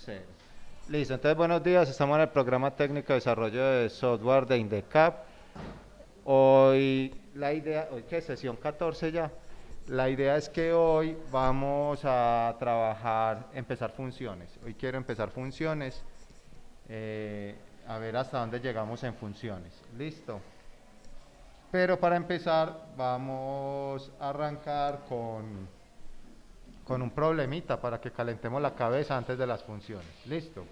Sí. Listo, entonces buenos días, estamos en el programa técnico de desarrollo de software de INDECAP. Hoy que es sesión 14 ya, la idea es que hoy vamos a trabajar, empezar funciones. Hoy quiero empezar funciones, a ver hasta dónde llegamos en funciones. Listo. Pero para empezar vamos a arrancar con un problemita para que calentemos la cabeza antes de las funciones. Listo.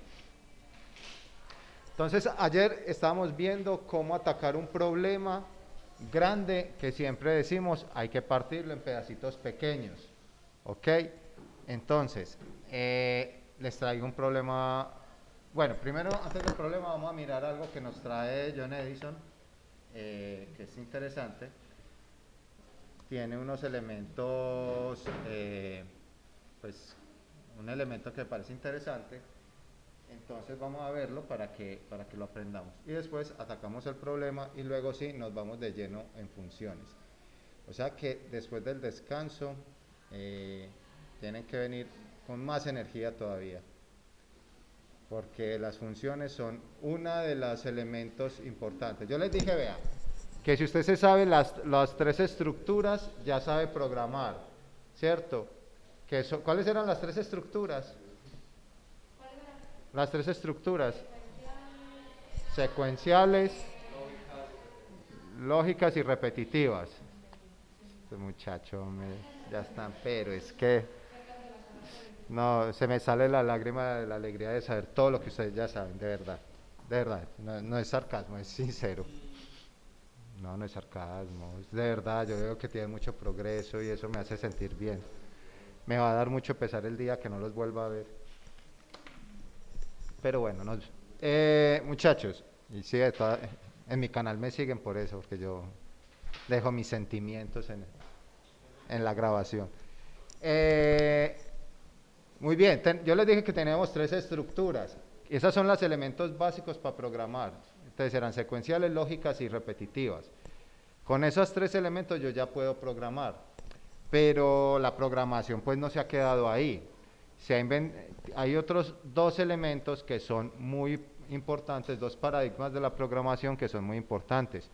Entonces, ayer estábamos viendo cómo atacar un problema grande que siempre decimos hay que partirlo en pedacitos pequeños. ¿Ok? Entonces, les traigo un problema. Bueno, primero, antes del problema, vamos a mirar algo que nos trae John Edison, que es interesante. Tiene unos elementos, pues, un elemento que me parece interesante. Entonces vamos a verlo para que lo aprendamos. Y después atacamos el problema y luego sí nos vamos de lleno en funciones. O sea que después del descanso tienen que venir con más energía todavía. Porque las funciones son una de los elementos importantes. Yo les dije, vea, que si usted se sabe las tres estructuras, ya sabe programar, ¿cierto? ¿Cuáles eran las tres estructuras? Las tres estructuras secuenciales, lógicas y repetitivas. Este muchacho ya están, pero es que no, se me sale la lágrima de la alegría de saber todo lo que ustedes ya saben, de verdad, no es sarcasmo, es sincero. No, no es sarcasmo, es de verdad, yo veo que tienen mucho progreso y eso me hace sentir bien. Me va a dar mucho pesar el día que no los vuelva a ver. Pero bueno, muchachos, y sí, en mi canal me siguen por eso, porque yo dejo mis sentimientos en la grabación. Muy bien, yo les dije que tenemos tres estructuras. Esas son los elementos básicos para programar. Entonces eran secuenciales, lógicas y repetitivas. Con esos tres elementos yo ya puedo programar. Pero la programación pues no se ha quedado ahí. Hay otros dos elementos que son muy importantes, dos paradigmas de la programación que son muy importantes.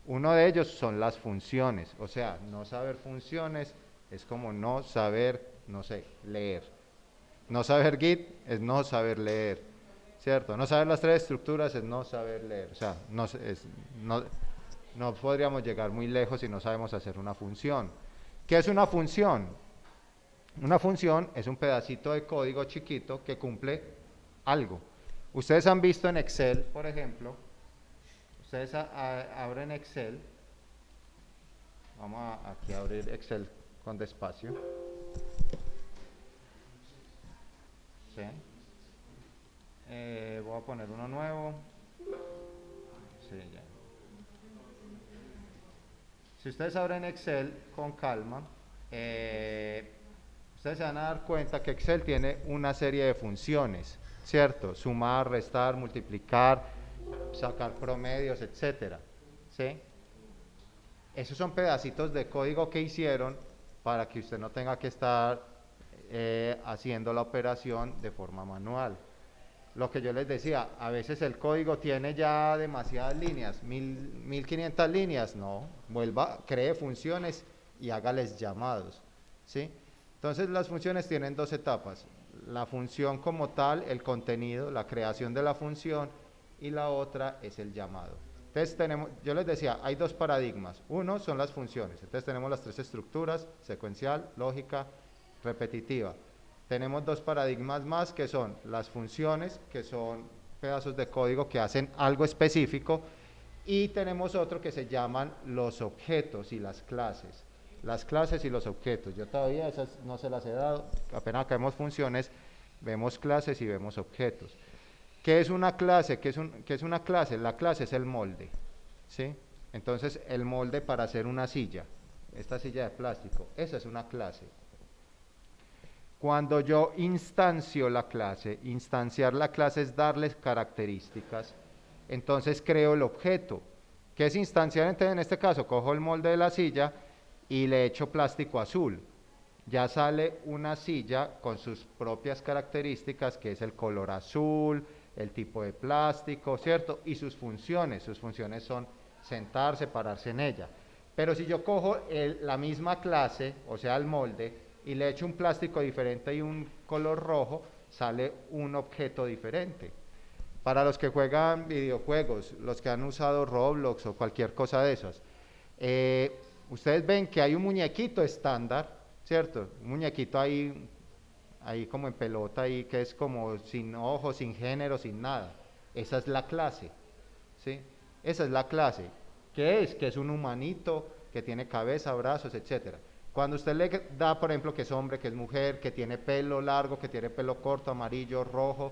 Uno de ellos son las funciones, o sea, no saber funciones es como no saber, no sé, leer. No saber Git es no saber leer, ¿cierto? No saber las tres estructuras es no saber leer, o sea, no podríamos llegar muy lejos si no sabemos hacer una función. ¿Qué es una función? Una función es un pedacito de código chiquito que cumple algo. Ustedes han visto en Excel, por ejemplo, ustedes abren Excel, vamos aquí a abrir Excel con despacio. ¿Sí? Voy a poner uno nuevo. Sí, ya. Si ustedes abren Excel con calma, ustedes se van a dar cuenta que Excel tiene una serie de funciones, ¿cierto? Sumar, restar, multiplicar, sacar promedios, etcétera, ¿sí? Esos son pedacitos de código que hicieron para que usted no tenga que estar haciendo la operación de forma manual. Lo que yo les decía, a veces el código tiene ya demasiadas líneas, 1500 líneas, no, cree funciones y hágales llamados, ¿sí? Entonces las funciones tienen dos etapas, la función como tal, el contenido, la creación de la función, y la otra es el llamado. Entonces yo les decía, hay dos paradigmas, uno son las funciones, entonces tenemos las tres estructuras, secuencial, lógica, repetitiva. Tenemos dos paradigmas más que son las funciones, que son pedazos de código que hacen algo específico, y tenemos otro que se llaman los objetos y las clases. Las clases y los objetos. Yo todavía esas no se las he dado, apenas acá vemos funciones, vemos clases y vemos objetos. ¿Qué es una clase? ¿Qué es una clase? La clase es el molde, ¿sí? Entonces el molde para hacer una silla, esta silla de plástico, esa es una clase. Cuando yo instancio la clase, instanciar la clase es darles características, entonces creo el objeto. ¿Qué es instanciar? Entonces en este caso cojo el molde de la silla y le echo plástico azul. ya sale una silla con sus propias características, que es el color azul, el tipo de plástico, ¿cierto? Y sus funciones son sentarse, pararse en ella. Pero si yo cojo la misma clase, o sea, el molde, y le echo un plástico diferente y un color rojo, sale un objeto diferente. Para los que juegan videojuegos, los que han usado Roblox o cualquier cosa de esas, ustedes ven que hay un muñequito estándar, ¿cierto? Un muñequito ahí como en pelota, ahí que es como sin ojos, sin género, sin nada. Esa es la clase, ¿sí? Esa es la clase. ¿Qué es? Que es un humanito, que tiene cabeza, brazos, etcétera. Cuando usted le da, por ejemplo, que es hombre, que es mujer, que tiene pelo largo, que tiene pelo corto, amarillo, rojo,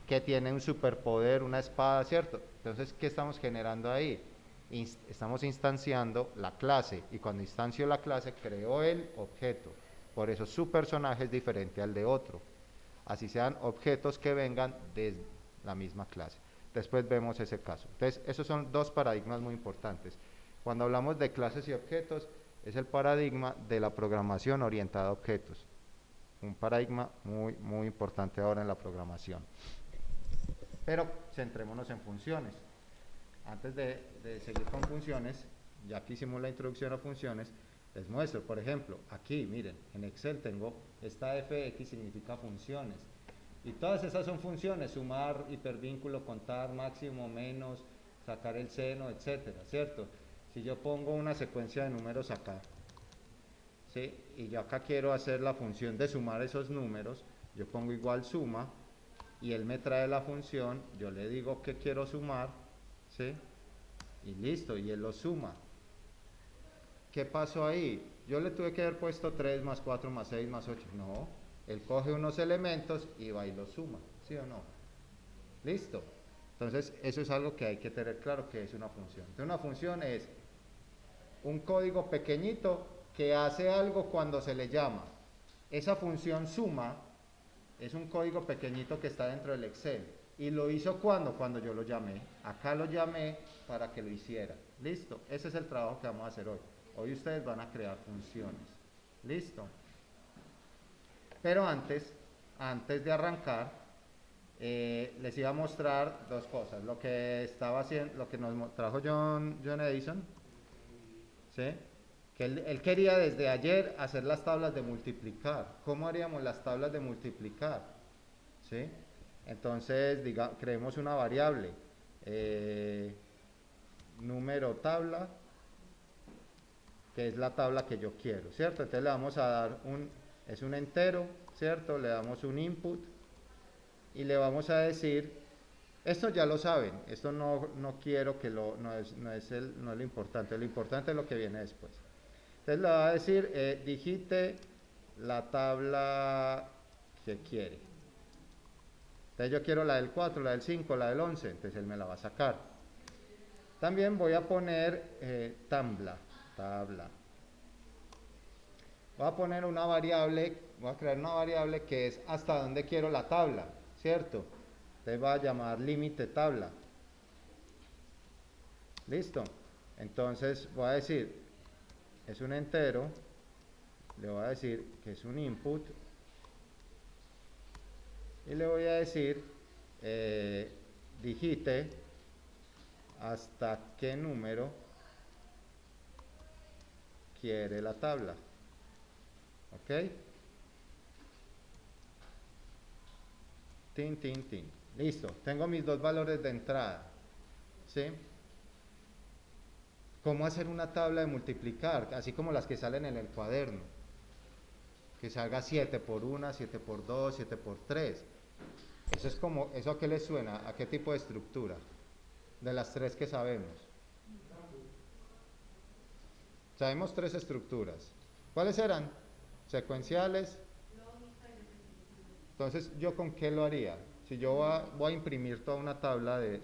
que tiene un superpoder, una espada, ¿cierto? Entonces, ¿qué estamos generando ahí? Estamos instanciando la clase, y cuando instancio la clase, creo el objeto. Por eso su personaje es diferente al de otro. Así sean objetos que vengan de la misma clase. Después vemos ese caso. Entonces, esos son dos paradigmas muy importantes. Cuando hablamos de clases y objetos, es el paradigma de la programación orientada a objetos. Un paradigma muy, muy importante ahora en la programación. Pero centrémonos en funciones. Antes de seguir con funciones, ya que hicimos la introducción a funciones, les muestro, por ejemplo, aquí, miren, en Excel tengo esta fx, significa funciones. Y todas esas son funciones: sumar, hipervínculo, contar, máximo, menos, sacar el seno, etcétera, ¿cierto? Si yo pongo una secuencia de números acá, ¿sí? Y yo acá quiero hacer la función de sumar esos números, yo pongo igual suma, y él me trae la función, yo le digo que quiero sumar, ¿sí? Y listo, y él lo suma. ¿Qué pasó ahí? Yo le tuve que haber puesto 3 más 4 más 6 más 8. No, él coge unos elementos y va y los suma, ¿sí o no? Listo. Entonces, eso es algo que hay que tener claro, que es una función. Entonces, una función es un código pequeñito que hace algo cuando se le llama. Esa función suma es un código pequeñito que está dentro del Excel. ¿Y lo hizo cuando? Cuando yo lo llamé. Acá lo llamé para que lo hiciera. Listo. Ese es el trabajo que vamos a hacer hoy. Hoy ustedes van a crear funciones. ¿Listo? Pero antes de arrancar, les iba a mostrar dos cosas. Lo que estaba haciendo, lo que nos trajo John Edison, ¿sí? Que él quería desde ayer hacer las tablas de multiplicar. ¿Cómo haríamos las tablas de multiplicar? ¿Sí? Entonces, creemos una variable, número tabla, que es la tabla que yo quiero, ¿cierto? Entonces le vamos a dar es un entero, ¿cierto? Le damos un input y le vamos a decir, esto ya lo saben, esto no quiero que no es lo importante es lo que viene después. Entonces le va a decir, digite la tabla que quiere. Entonces yo quiero la del 4, la del 5, la del 11, entonces él me la va a sacar. También voy a poner tabla. Voy a poner una variable, voy a crear una variable que es hasta dónde quiero la tabla, ¿cierto? Entonces va a llamar límite tabla. Listo. Entonces voy a decir, es un entero, le voy a decir que es un input, y le voy a decir, digite hasta qué número quiere la tabla. ¿Ok? Tin. Listo. Tengo mis dos valores de entrada. ¿Sí? ¿Cómo hacer una tabla de multiplicar? Así como las que salen en el cuaderno. Que salga 7 por 1, 7 por 2, 7 por 3. Eso es como, ¿eso a qué le suena? ¿A qué tipo de estructura? De las tres que sabemos. Sabemos tres estructuras. ¿Cuáles eran? Secuenciales. Entonces, ¿yo con qué lo haría? Si yo voy a imprimir toda una tabla de...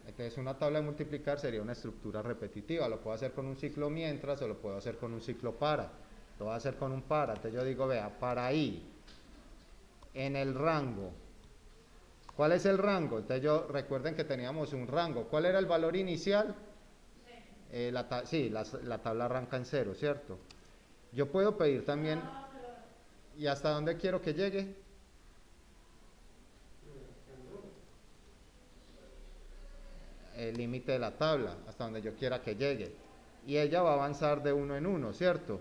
Entonces, una tabla de multiplicar sería una estructura repetitiva. Lo puedo hacer con un ciclo mientras o lo puedo hacer con un ciclo para. Lo voy a hacer con un para. Entonces, yo digo, vea, para ahí, en el rango. ¿Cuál es el rango? Entonces, recuerden que teníamos un rango. ¿Cuál era el valor inicial? Sí, la tabla arranca en 0, ¿cierto? Yo puedo pedir también, ¿y hasta dónde quiero que llegue? El límite de la tabla, hasta donde yo quiera que llegue. Y ella va a avanzar de uno en uno, ¿cierto?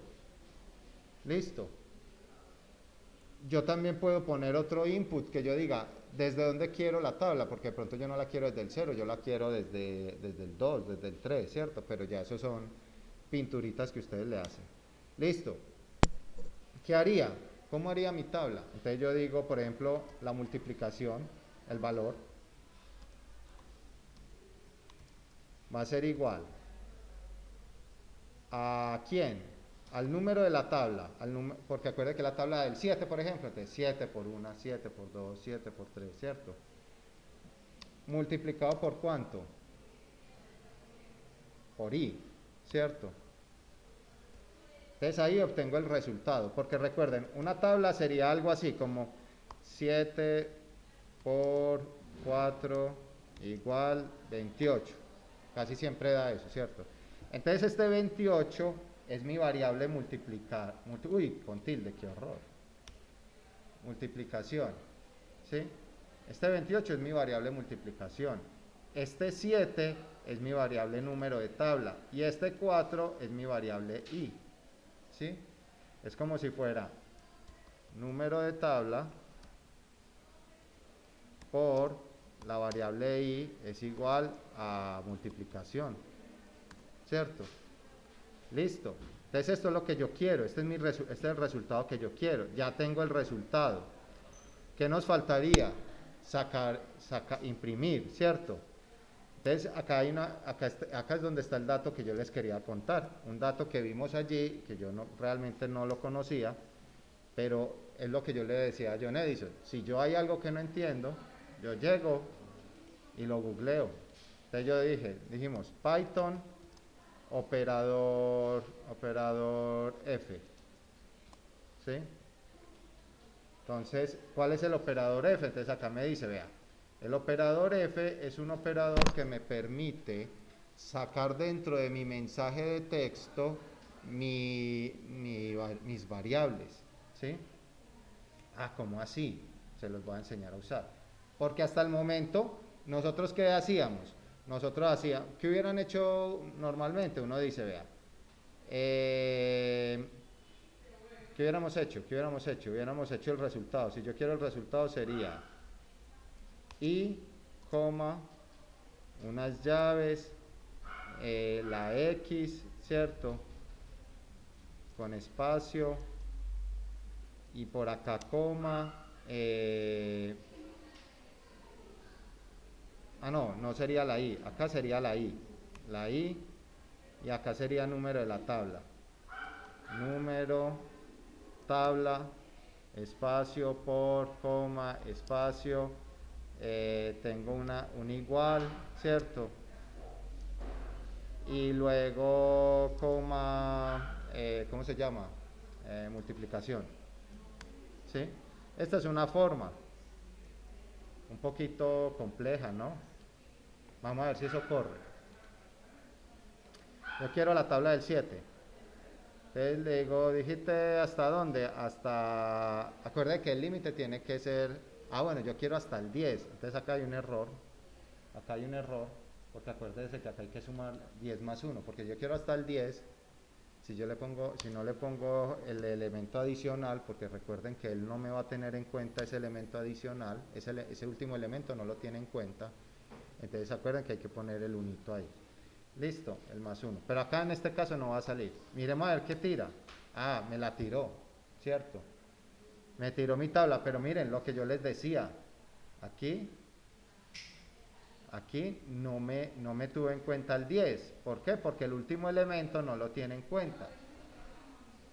Listo. Yo también puedo poner otro input que yo diga, ¿desde dónde quiero la tabla? Porque de pronto yo no la quiero desde el 0, yo la quiero desde el 2, desde el 3, ¿cierto? Pero ya eso son pinturitas que ustedes le hacen. Listo. ¿Qué haría? ¿Cómo haría mi tabla? Entonces yo digo, por ejemplo, la multiplicación, el valor, va a ser igual ¿a quién? Al número de la tabla, porque acuérdense que la tabla del 7, por ejemplo, entonces 7 por 1, 7 por 2, 7 por 3, ¿cierto? Multiplicado por ¿cuánto? Por i, ¿cierto? Entonces ahí obtengo el resultado, porque recuerden, una tabla sería algo así como 7 por 4 igual 28. Casi siempre da eso, ¿cierto? Entonces este 28 es mi variable multiplicar. Uy, con tilde, qué horror. Multiplicación, ¿sí? Este 28 es mi variable multiplicación. Este 7 es mi variable número de tabla. Y este 4 es mi variable i, ¿sí? Es como si fuera número de tabla por la variable i es igual a multiplicación, ¿cierto? Listo. Entonces esto es lo que yo quiero, este es el resultado que yo quiero. Ya tengo el resultado. ¿Qué nos faltaría? Imprimir, ¿cierto? Entonces acá es donde está el dato que yo les quería contar. Un dato que vimos allí, que yo realmente no lo conocía, pero es lo que yo le decía a John Edison. Si yo hay algo que no entiendo, yo llego y lo googleo. Entonces dijimos Python operador F, ¿sí? Entonces, ¿cuál es el operador F? Entonces acá me dice, vea, el operador F es un operador que me permite sacar dentro de mi mensaje de texto mis variables, ¿sí? Ah, ¿cómo así? Se los voy a enseñar a usar. Porque hasta el momento, ¿nosotros qué hacíamos? Nosotros hacíamos, ¿qué hubieran hecho normalmente? Uno dice, vea, ¿qué hubiéramos hecho? ¿Qué hubiéramos hecho? Hubiéramos hecho el resultado. Si yo quiero el resultado sería i, unas llaves, la x, ¿cierto? Con espacio, y por acá coma, no sería la i, acá sería la i, y acá sería número de la tabla, número, tabla, espacio, por, coma, espacio, tengo un igual, ¿cierto? Y luego coma, ¿cómo se llama? Multiplicación, ¿sí? Esta es una forma un poquito compleja, ¿no? Vamos a ver si eso corre. Yo quiero la tabla del 7. Entonces le digo, dijiste hasta dónde, acuerde que el límite tiene que ser, bueno, yo quiero hasta el 10, entonces acá hay un error, porque acuérdese que acá hay que sumar 10 más 1, porque yo quiero hasta el 10, si no le pongo el elemento adicional, porque recuerden que él no me va a tener en cuenta ese elemento adicional, ese último elemento no lo tiene en cuenta, entonces acuerden que hay que poner el unito ahí. Listo, el más 1. Pero acá en este caso no va a salir. Miremos a ver qué tira. Me la tiró, ¿cierto? Me tiró mi tabla, pero miren lo que yo les decía. Aquí no me tuve en cuenta el 10. ¿Por qué? Porque el último elemento no lo tiene en cuenta.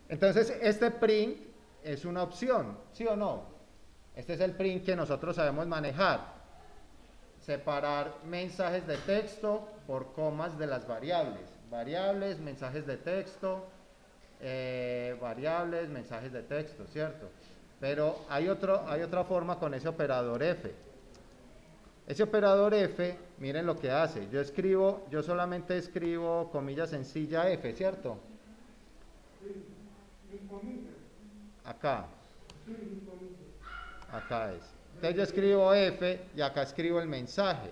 Entonces, este print es una opción, ¿sí o no? Este es el print que nosotros sabemos manejar. Separar mensajes de texto por comas de las variables. Variables, mensajes de texto, variables, mensajes de texto, ¿cierto? Pero hay otra forma con ese operador F. Ese operador F, miren lo que hace. Yo solamente escribo comilla sencilla F, ¿cierto? Acá. Acá es. Entonces yo escribo F y acá escribo el mensaje.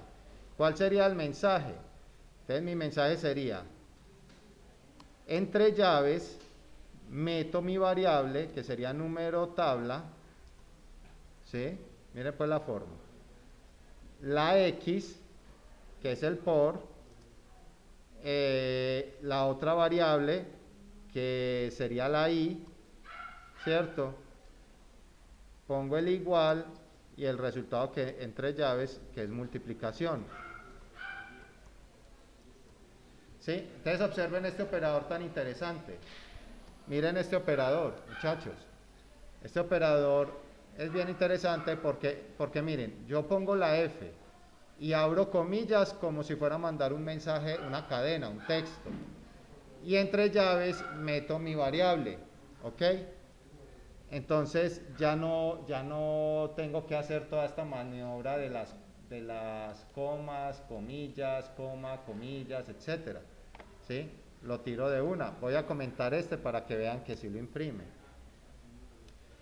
¿Cuál sería el mensaje? Entonces mi mensaje sería, entre llaves, meto mi variable, que sería número tabla, ¿sí? Miren pues la forma. La X, que es el por, la otra variable, que sería la Y, ¿cierto? Pongo el igual y el resultado que entre llaves, que es multiplicación. ¿Sí? Entonces observen este operador tan interesante. Miren este operador, muchachos. Este operador es bien interesante porque miren, yo pongo la F y abro comillas como si fuera a mandar un mensaje, una cadena, un texto. Y entre llaves meto mi variable, ¿ok? Entonces ya no tengo que hacer toda esta maniobra de las comas, comillas, coma, comillas, etcétera. ¿Sí? Lo tiro de una. Voy a comentar este para que vean que sí lo imprime.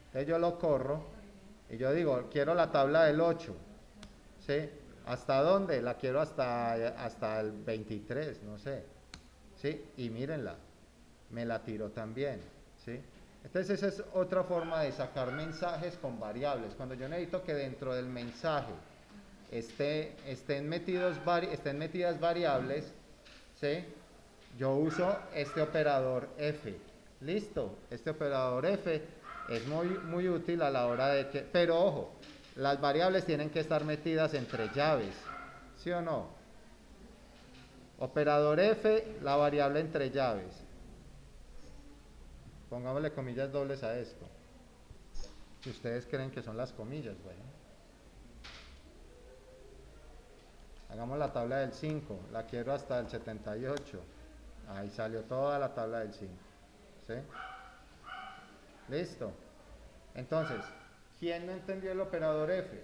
Entonces yo lo corro y yo digo, quiero la tabla del 8. ¿Sí? ¿Hasta dónde? La quiero hasta el 23, no sé. ¿Sí? Y mírenla, me la tiro también. ¿Sí? Entonces esa es otra forma de sacar mensajes con variables. Cuando yo necesito que dentro del mensaje estén metidas variables, ¿sí? Yo uso este operador F. Listo, este operador F es muy útil a la hora de que, pero ojo, las variables tienen que estar metidas entre llaves, ¿sí o no? Operador F, la variable entre llaves. Pongámosle comillas dobles a esto. Si ustedes creen que son las comillas, bueno. Hagamos la tabla del 5, la quiero hasta el 78. Ahí salió toda la tabla del 5. ¿Sí? Listo. Entonces, ¿quién no entendió el operador F?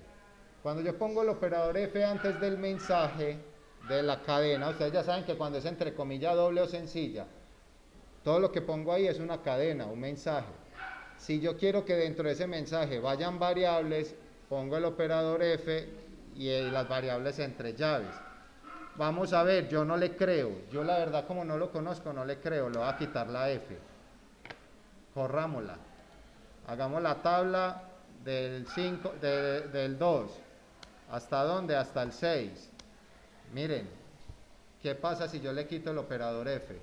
Cuando yo pongo el operador F antes del mensaje de la cadena, ustedes ya saben que cuando es entre comilla doble o sencilla, todo lo que pongo ahí es una cadena, un mensaje. Si yo quiero que dentro de ese mensaje vayan variables, pongo el operador F y las variables entre llaves. Vamos a ver, yo no le creo. Yo la verdad como no lo conozco, no le creo. Le voy a quitar la F. Corrámosla. Hagamos la tabla del 5, del 2. ¿Hasta dónde? Hasta el 6. Miren, ¿qué pasa si yo le quito el operador F?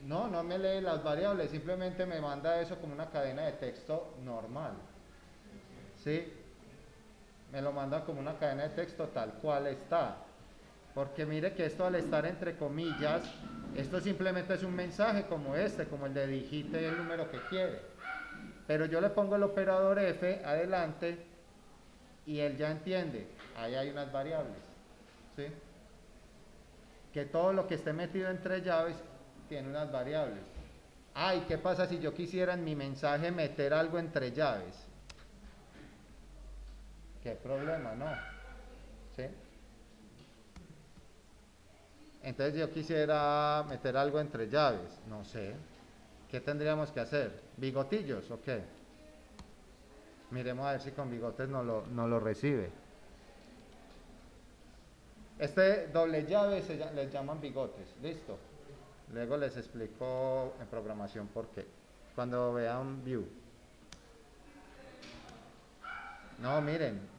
No me lee las variables, simplemente me manda eso como una cadena de texto normal. ¿Sí? Me lo manda como una cadena de texto tal cual está. Porque mire que esto al estar entre comillas, esto simplemente es un mensaje como este, como el de digite el número que quiere. Pero yo le pongo el operador F adelante y él ya entiende, ahí hay unas variables. ¿Sí? Que todo lo que esté metido entre llaves tiene unas variables. ¿Y qué pasa si yo quisiera en mi mensaje meter algo entre llaves? ¿Qué problema, no? ¿Sí? Entonces yo quisiera meter algo entre llaves, no sé. ¿Qué tendríamos que hacer? ¿Bigotillos o qué? Miremos a ver si con bigotes no lo recibe. Este doble llave les llaman bigotes, listo. Luego les explico en programación por qué. Cuando vean view. No, miren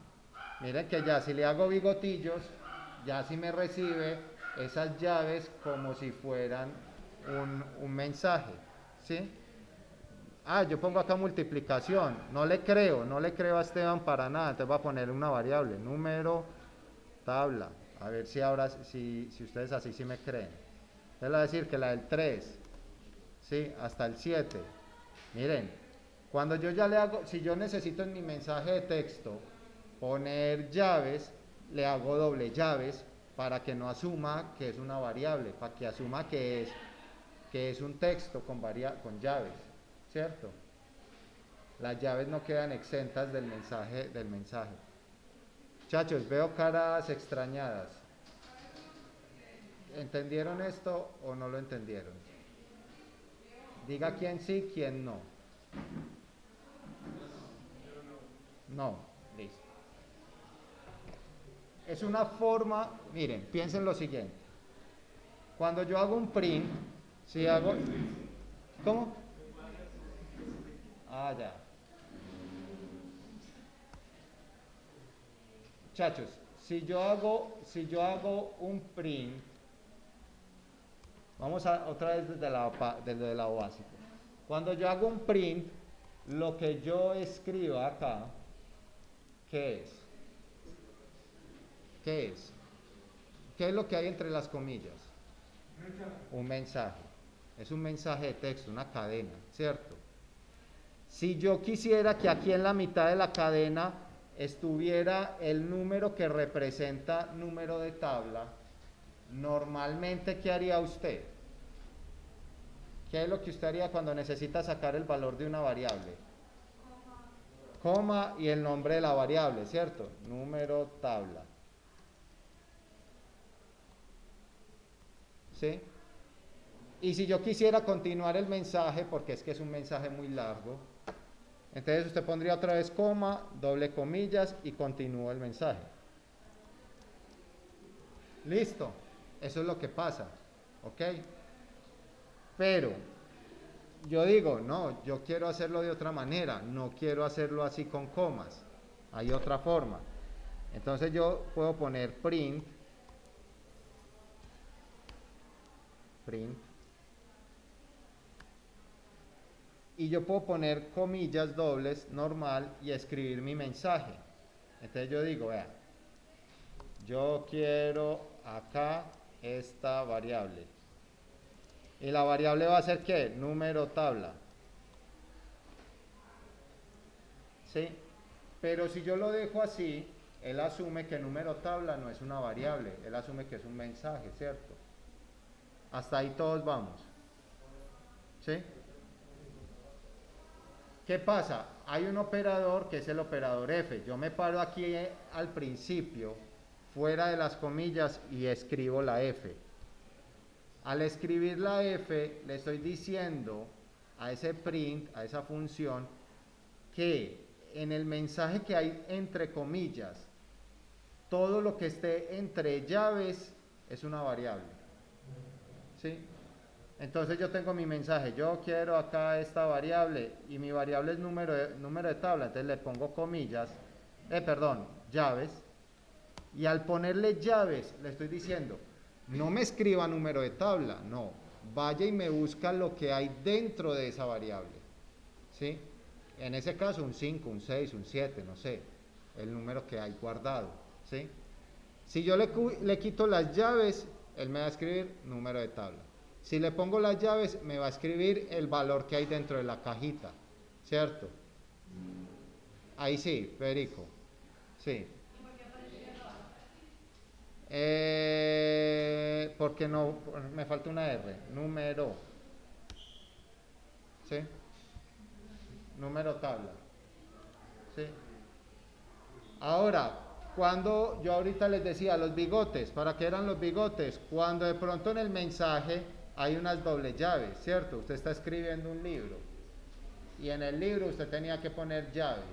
que ya si le hago bigotillos, ya si me recibe esas llaves como si fueran un mensaje, ¿sí? Yo pongo acá multiplicación, no le creo a Esteban para nada, entonces voy a poner una variable, número, tabla, a ver si ahora, si ustedes así sí me creen. Entonces le voy a decir que la del 3, ¿sí? Hasta el 7, miren, cuando yo ya le hago, si yo necesito en mi mensaje de texto poner llaves, le hago doble llaves para que no asuma que es una variable, para que asuma que es un texto con llaves, ¿cierto? Las llaves no quedan exentas del mensaje. Muchachos, veo caras extrañadas. ¿Entendieron esto o no lo entendieron? Diga quién sí, quién no. No, listo. Es una forma, miren, piensen lo siguiente. Cuando yo hago un print, si hago... ¿Cómo? Ah, ya. Muchachos, si yo hago un print, vamos a otra vez desde la básico. Cuando yo hago un print, lo que yo escribo acá, ¿qué es? ¿Qué es? ¿Qué es lo que hay entre las comillas? Un mensaje. Es un mensaje de texto, una cadena, ¿cierto? Si yo quisiera que aquí en la mitad de la cadena estuviera el número que representa número de tabla, normalmente, ¿qué haría usted? ¿Qué es lo que usted haría cuando necesita sacar el valor de una variable? Coma y el nombre de la variable, ¿cierto? Número tabla. ¿Sí? Y si yo quisiera continuar el mensaje, porque es que es un mensaje muy largo, entonces usted pondría otra vez coma, doble comillas y continúa el mensaje. Listo, eso es lo que pasa, ¿ok? Pero yo digo, no, yo quiero hacerlo de otra manera, no quiero hacerlo así con comas, hay otra forma. Entonces yo puedo poner print, y yo puedo poner comillas dobles normal y escribir mi mensaje. Entonces yo digo, vea, yo quiero acá esta variable. Y la variable va a ser ¿qué? Número tabla. ¿Sí? Pero si yo lo dejo así, él asume que número tabla no es una variable, él asume que es un mensaje, ¿cierto? Hasta ahí todos vamos. ¿Sí? ¿Qué pasa? Hay un operador que es el operador F. Yo me paro aquí al principio, fuera de las comillas, y escribo la F. Al escribir la F, le estoy diciendo a ese print, a esa función, que en el mensaje que hay entre comillas, todo lo que esté entre llaves es una variable. ¿Sí? Entonces yo tengo mi mensaje, yo quiero acá esta variable y mi variable es número de tabla, entonces le pongo comillas, llaves, y al ponerle llaves le estoy diciendo, no me escriba número de tabla, no, vaya y me busca lo que hay dentro de esa variable, ¿sí? En ese caso un 5, un 6, un 7, no sé, el número que hay guardado, ¿sí? Si yo le quito las llaves, él me va a escribir número de tabla. Si le pongo las llaves, me va a escribir el valor que hay dentro de la cajita, ¿cierto? Ahí sí, Federico. Sí. Porque no, me falta una R. Número. ¿Sí? Número tabla. ¿Sí? Ahora, cuando yo ahorita les decía los bigotes, ¿para qué eran los bigotes? Cuando de pronto en el mensaje hay unas dobles llaves, ¿cierto? Usted está escribiendo un libro y en el libro usted tenía que poner llaves,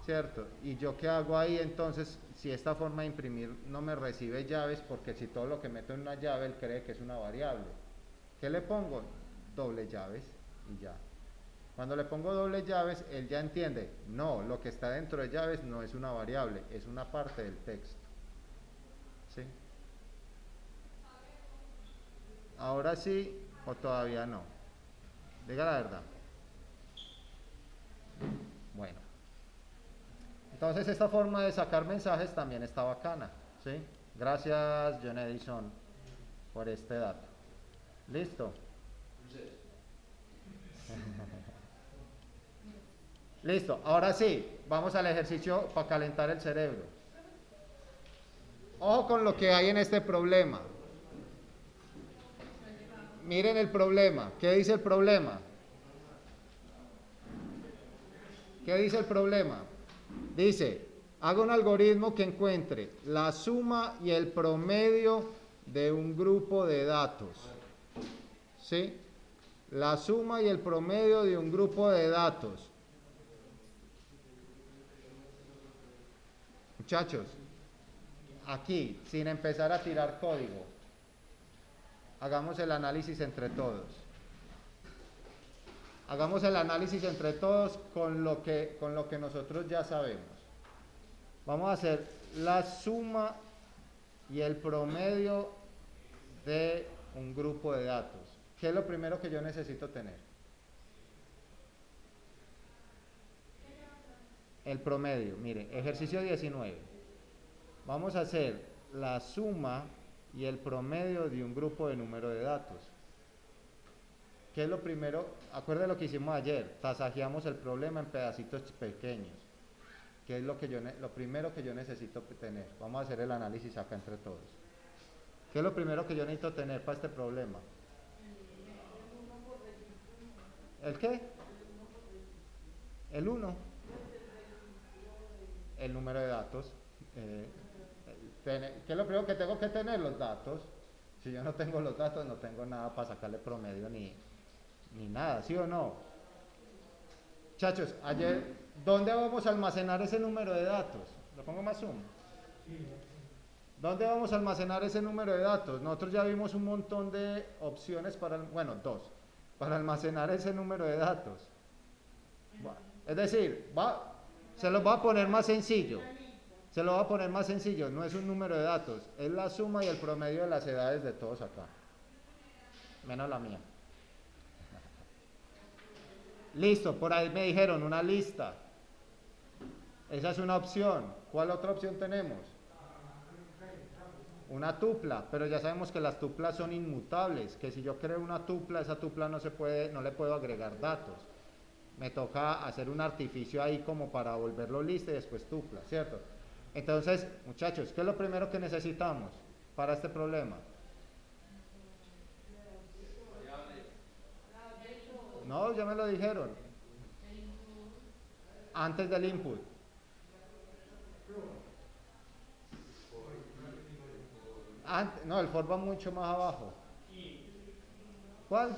¿cierto? Y yo qué hago ahí entonces si esta forma de imprimir no me recibe llaves, porque si todo lo que meto en una llave él cree que es una variable. ¿Qué le pongo? Doble llaves y ya. Cuando le pongo doble llaves, él ya entiende, no, lo que está dentro de llaves no es una variable, es una parte del texto. ¿Sí? ¿Ahora sí o todavía no? Diga la verdad. Bueno. Entonces esta forma de sacar mensajes también está bacana. ¿Sí? Gracias, John Edison, por este dato. ¿Listo? Listo, ahora sí, vamos al ejercicio para calentar el cerebro. Ojo con lo que hay en este problema. Miren el problema. ¿Qué dice el problema? ¿Qué dice el problema? Dice, haga un algoritmo que encuentre la suma y el promedio de un grupo de datos. ¿Sí? la suma y el promedio de un grupo de datos. Muchachos, aquí, sin empezar a tirar código, hagamos el análisis entre todos. Hagamos el análisis entre todos con lo que nosotros ya sabemos. Vamos a hacer la suma y el promedio de un grupo de datos. ¿Qué es lo primero que yo necesito tener? El promedio. Mire, ejercicio 19. Vamos a hacer la suma y el promedio de un grupo de número de datos. ¿Qué es lo primero? Acuérdense lo que hicimos ayer. Tasajeamos el problema en pedacitos pequeños. ¿Qué es lo primero que yo necesito tener? Vamos a hacer el análisis acá entre todos. ¿Qué es lo primero que yo necesito tener para este problema? ¿El qué? El 1. El número de datos. ¿Qué es lo primero que tengo que tener? Los datos. Si yo no tengo los datos, no tengo nada para sacarle promedio ni nada, ¿sí o no? Muchachos, ayer, ¿dónde vamos a almacenar ese número de datos? ¿Lo pongo más zoom? ¿Dónde vamos a almacenar ese número de datos? Nosotros ya vimos un montón de opciones dos, para almacenar ese número de datos. Es decir, se los va a poner más sencillo. Se lo va a poner más sencillo, no es un número de datos, es la suma y el promedio de las edades de todos acá. Menos la mía. Listo, por ahí me dijeron una lista. Esa es una opción. ¿Cuál otra opción tenemos? Una tupla, pero ya sabemos que las tuplas son inmutables, que si yo creo una tupla, esa tupla no le puedo agregar datos. Me toca hacer un artificio ahí como para volverlo lista y después tupla, ¿cierto? Entonces, muchachos, ¿qué es lo primero que necesitamos para este problema? No, ya me lo dijeron. Antes del input. No, el for va mucho más abajo. ¿Cuál?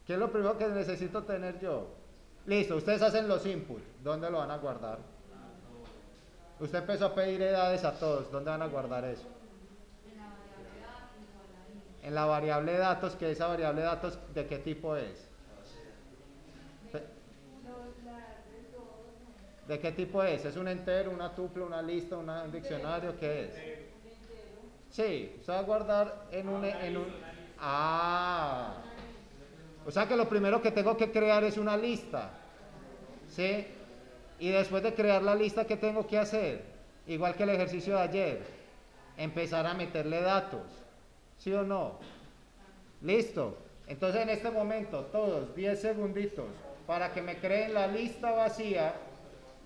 ¿Qué es lo primero que necesito tener yo? Listo, ustedes hacen los inputs. ¿Dónde lo van a guardar? Usted empezó a pedir edades a todos. ¿Dónde van a guardar eso? En la variable datos, que esa variable datos, ¿de qué tipo es? ¿De qué tipo es? ¿Es un entero, una tupla, una lista, un diccionario? ¿Qué es? Sí, se va a guardar en un... Ah, o sea que lo primero que tengo que crear es una lista, ¿sí? Y después de crear la lista, ¿qué tengo que hacer? Igual que el ejercicio de ayer, empezar a meterle datos, ¿sí o no? Listo. Entonces en este momento, todos, 10 segunditos, para que me creen la lista vacía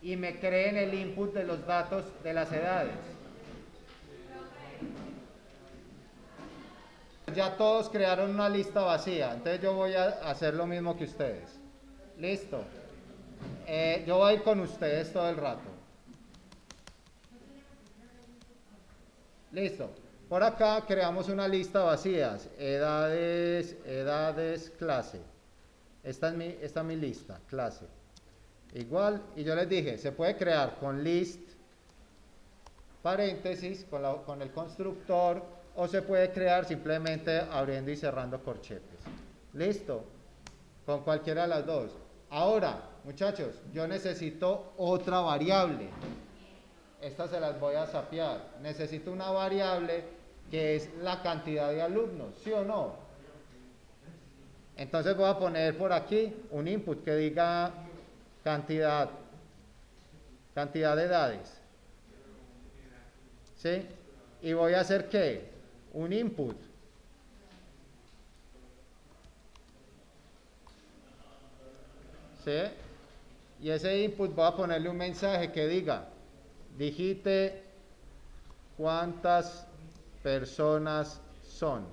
y me creen el input de los datos de las edades. Ya todos crearon una lista vacía, entonces yo voy a hacer lo mismo que ustedes. Listo. Yo voy a ir con ustedes todo el rato. Listo. Por acá creamos una lista vacías. Edades, clase. Esta es mi lista, clase. Igual, y yo les dije, se puede crear con list, paréntesis, con el constructor, o se puede crear simplemente abriendo y cerrando corchetes. Listo, con cualquiera de las dos. Ahora, muchachos, yo necesito otra variable. Estas se las voy a sapear. Necesito una variable que es la cantidad de alumnos, ¿sí o no? Entonces voy a poner por aquí un input que diga cantidad de edades, ¿sí? Y voy a hacer ¿qué? Un input. ¿Sí? Y ese input voy a ponerle un mensaje que diga, digite cuántas personas son.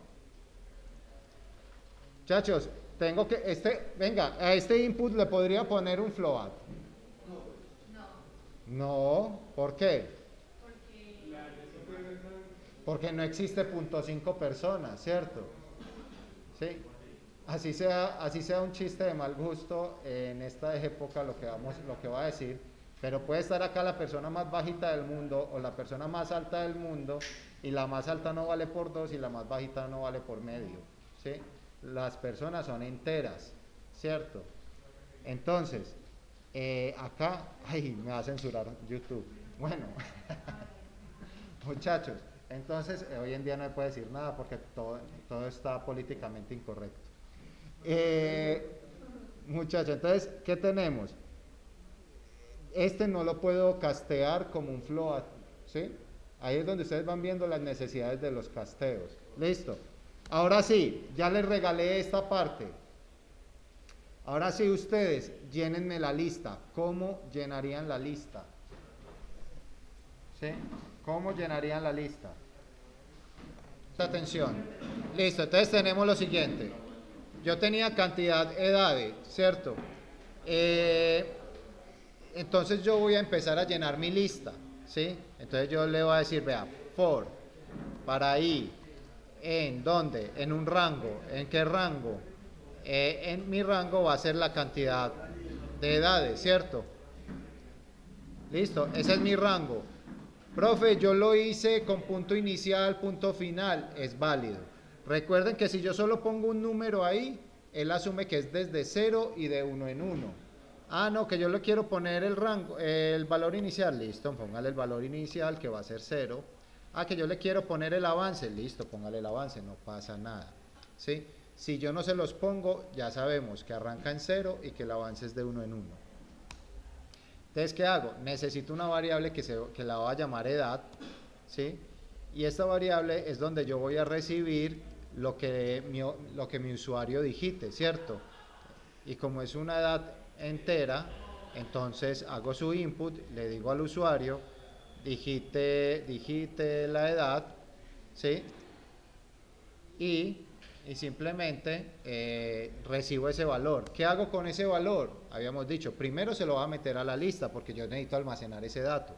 Muchachos, tengo que, venga, a este input le podría poner un float. No, ¿por qué? porque no existe punto .5 personas, ¿cierto? ¿Sí? Así sea un chiste de mal gusto en esta época lo que va a decir, pero puede estar acá la persona más bajita del mundo o la persona más alta del mundo y la más alta no vale por dos y la más bajita no vale por medio, ¿sí? Las personas son enteras, ¿cierto? Entonces, acá, ay, me va a censurar YouTube. Bueno, muchachos, entonces hoy en día no me puede decir nada porque todo está políticamente incorrecto. Muchachos, entonces, ¿qué tenemos? Este no lo puedo castear como un float, ¿sí? Ahí es donde ustedes van viendo las necesidades de los casteos. Listo. Ahora sí, ya les regalé esta parte. Ahora sí, ustedes, llénenme la lista. ¿Cómo llenarían la lista? ¿Sí? ¿Cómo llenarían la lista? Atención. Listo, entonces tenemos lo siguiente. Yo tenía cantidad edades, ¿cierto? Entonces yo voy a empezar a llenar mi lista, ¿sí? Entonces yo le voy a decir, vea, for, para i, en dónde, en un rango, ¿en qué rango? En mi rango va a ser la cantidad de edades, ¿cierto? Listo, ese es mi rango. Profe, yo lo hice con punto inicial, punto final, es válido. Recuerden que si yo solo pongo un número ahí, él asume que es desde 0 y de 1 en 1. Ah, no, que yo le quiero poner el rango, el valor inicial, listo, póngale el valor inicial que va a ser 0. Ah, que yo le quiero poner el avance, listo, póngale el avance, no pasa nada. ¿Sí? Si yo no se los pongo, ya sabemos que arranca en 0 y que el avance es de 1 en 1. Entonces, ¿qué hago? Necesito una variable que la voy a llamar edad, ¿sí? Y esta variable es donde yo voy a recibir lo que mi usuario digite, ¿cierto? Y como es una edad entera, entonces hago su input, le digo al usuario, digite la edad, ¿sí? Y simplemente recibo ese valor. ¿Qué hago con ese valor? Habíamos dicho, primero se lo voy a meter a la lista porque yo necesito almacenar ese dato.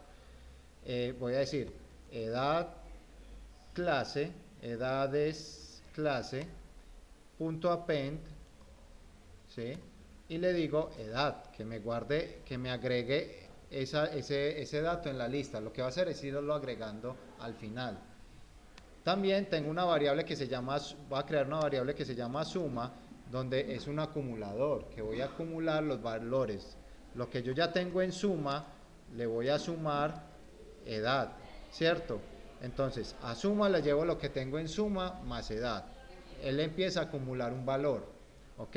Voy a decir edad clase, edades clase, punto append, ¿sí? Y le digo edad, que me guarde, que me agregue ese dato en la lista. Lo que va a hacer es irlo agregando al final. También tengo una variable que se llama, voy a crear una variable que se llama suma, donde es un acumulador, que voy a acumular los valores. Lo que yo ya tengo en suma, le voy a sumar edad, ¿cierto? Entonces, a suma le llevo lo que tengo en suma más edad. Él empieza a acumular un valor, ¿ok?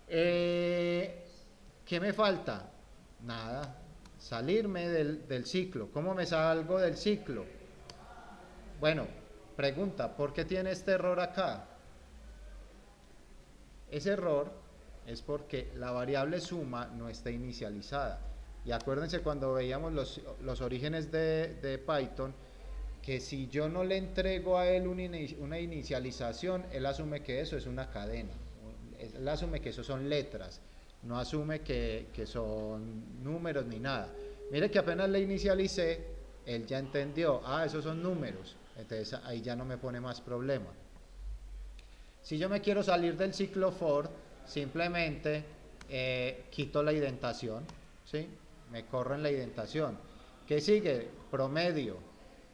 ¿Qué me falta? Nada, salirme del ciclo. ¿Cómo me salgo del ciclo? Bueno, pregunta, ¿por qué tiene este error acá? Ese error es porque la variable suma no está inicializada. Y acuérdense cuando veíamos los orígenes de Python, que si yo no le entrego a él una inicialización, él asume que eso es una cadena. Él asume que eso son letras, no asume que son números ni nada. Mire que apenas le inicialicé, él ya entendió, ah, esos son números. Entonces ahí ya no me pone más problema. Si yo me quiero salir del ciclo for, simplemente quito la indentación, ¿sí? Me corro en la indentación. ¿Qué sigue? Promedio.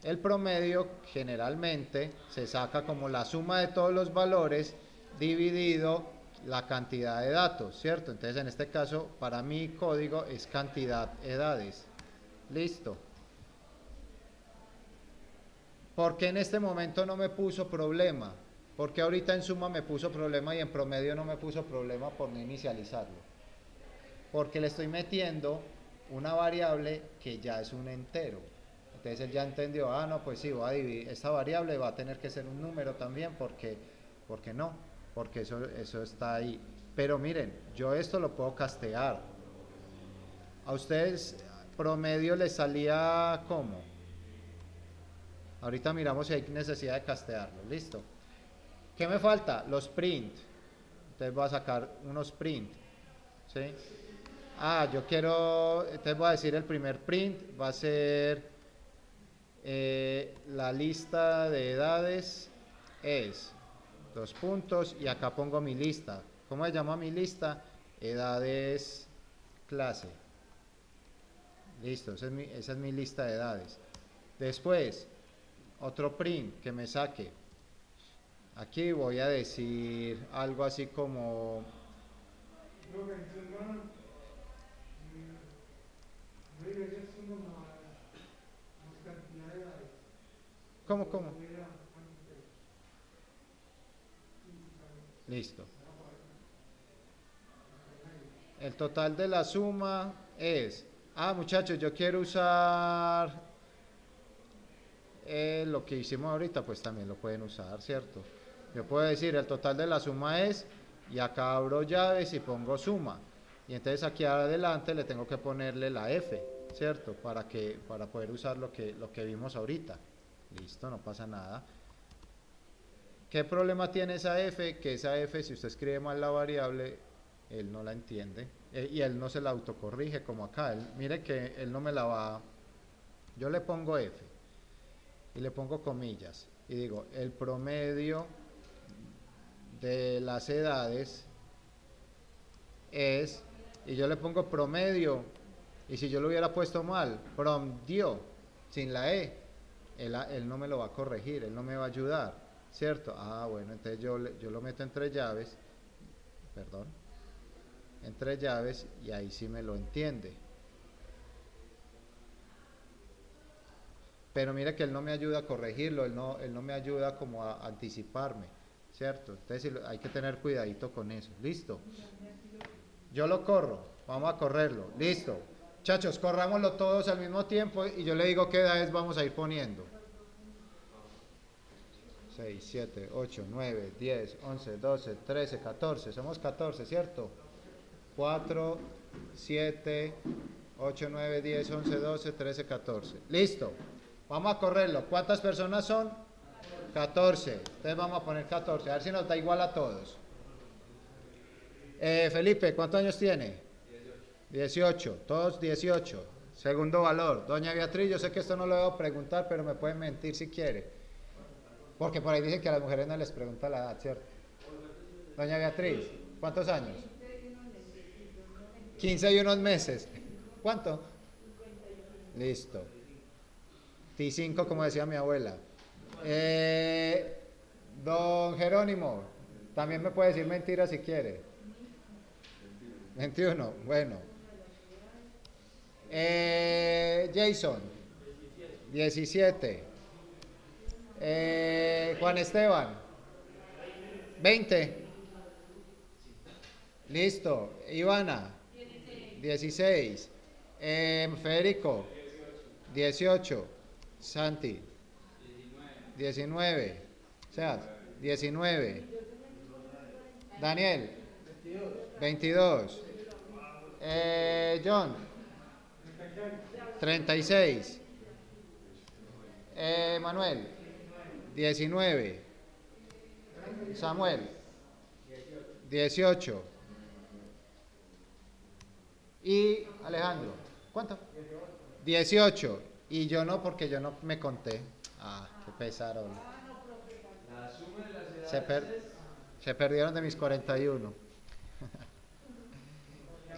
El promedio generalmente se saca como la suma de todos los valores dividido la cantidad de datos, ¿cierto? Entonces en este caso para mi código es cantidad edades. Listo. ¿Por qué en este momento no me puso problema? Porque ahorita en suma me puso problema y en promedio no me puso problema por no inicializarlo. Porque le estoy metiendo una variable que ya es un entero. Entonces él ya entendió, ah, no, pues sí, voy a dividir, esta variable va a tener que ser un número también porque no, porque eso está ahí. Pero miren, yo esto lo puedo castear. A ustedes promedio les salía ¿cómo? Ahorita miramos si hay necesidad de castearlo. Listo. ¿Qué me falta? Los print. Entonces voy a sacar unos print. ¿Sí? Ah, yo quiero. Entonces voy a decir el primer print va a ser La lista de edades es dos puntos y acá pongo mi lista. ¿Cómo se llama mi lista? Edades clase. Listo, esa es mi lista de edades. Después, otro print que me saque. Aquí voy a decir algo así como... ¿Cómo? Listo. El total de la suma es... Ah, muchachos, yo quiero usar lo que hicimos ahorita, pues también lo pueden usar, ¿cierto? Yo puedo decir, el total de la suma es, y acá abro llaves y pongo suma. Y entonces aquí adelante le tengo que ponerle la F, ¿cierto? Para poder usar lo que vimos ahorita. Listo, no pasa nada. ¿Qué problema tiene esa F? Que esa F, si usted escribe mal la variable, él no la entiende. Y él no se la autocorrige como acá. Mire que él no me la va... Yo le pongo F y le pongo comillas y digo, el promedio de las edades es... Y yo le pongo promedio, y si yo lo hubiera puesto mal, promedio, sin la E, él no me lo va a corregir, él no me va a ayudar, ¿cierto? Ah, bueno, entonces yo lo meto entre llaves, perdón, entre llaves, y ahí sí me lo entiende. Pero mire que él no me ayuda a corregirlo, él no me ayuda como a anticiparme, ¿cierto? Entonces hay que tener cuidadito con eso, ¿listo? Yo lo corro, vamos a correrlo, listo. Chachos, corrámoslo todos al mismo tiempo y yo le digo qué edades vamos a ir poniendo. 6, 7, 8, 9, 10, 11, 12, 13, 14. Somos 14, ¿cierto? 4, 7, 8, 9, 10, 11, 12, 13, 14. Listo. Vamos a correrlo. ¿Cuántas personas son? 14. Entonces vamos a poner 14. A ver si nos da igual a todos. Felipe, ¿cuántos años tiene? 18. Todos 18. Segundo valor. Doña Beatriz, yo sé que esto no lo debo preguntar, pero me pueden mentir si quiere. Porque por ahí dicen que a las mujeres no les pregunta la edad, ¿cierto? Doña Beatriz, ¿cuántos años? 15 y unos meses. ¿Cuánto? Listo. T5, como decía mi abuela. Don Jerónimo, también me puede decir mentira si quiere. 21, bueno. Jason, 17. Juan Esteban, 20. Listo. Ivana, 16. Federico, 18. Santi, 19. O sea, 19. Daniel, 22. John, 36. Manuel, 19. Samuel, 18. Y Alejandro, ¿cuánto? 18. Y yo no, porque yo no me conté. Ah, qué pesaron. Se perdieron de mis 41.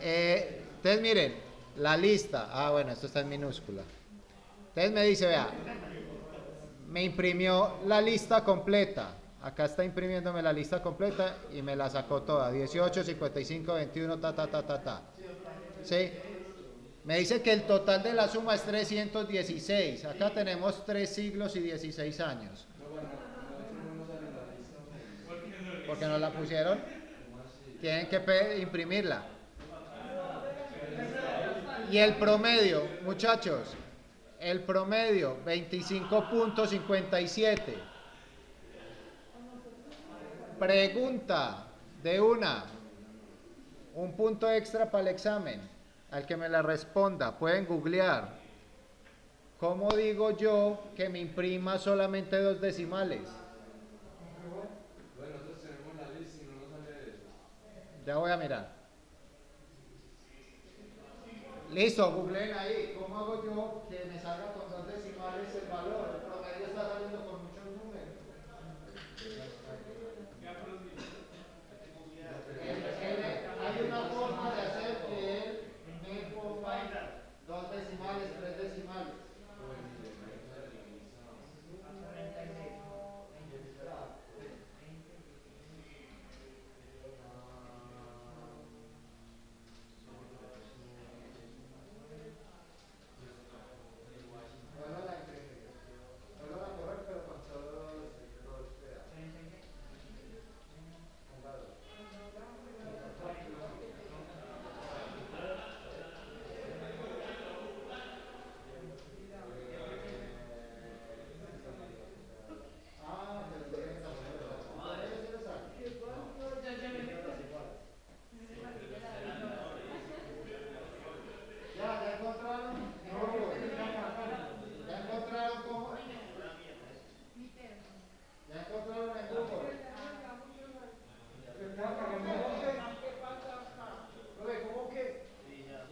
Entonces miren, la lista. Ah, bueno, esto está en minúscula. Entonces me dice, vea, me imprimió la lista completa. Acá está imprimiéndome la lista completa y me la sacó toda. 18, 55, 21, ta. ¿Sí? Me dice que el total de la suma es 316. Acá tenemos 3 siglos y 16 años. ¿Por qué no la pusieron? Tienen que imprimirla. Y el promedio, muchachos, el promedio, 25.57. Pregunta de un punto extra para el examen. Al que me la responda, pueden googlear. ¿Cómo digo yo que me imprima solamente 2 decimales? Bueno, nosotros tenemos la lista y no nos sale eso. Ya voy a mirar. Listo, googleen ahí. ¿Cómo hago yo que me salga con dos decimales el valor? El promedio está saliendo con muchos números. Hay una forma de hacer que él me ponga dos decimales, tres decimales. Solo la correr, pero con solo los pedazos. Ah, pero tienen que ¿Ya encontraron? No, ¿ya encontraron cómo? ¿Ya encontraron el grupo? ¿Cómo que? Niños,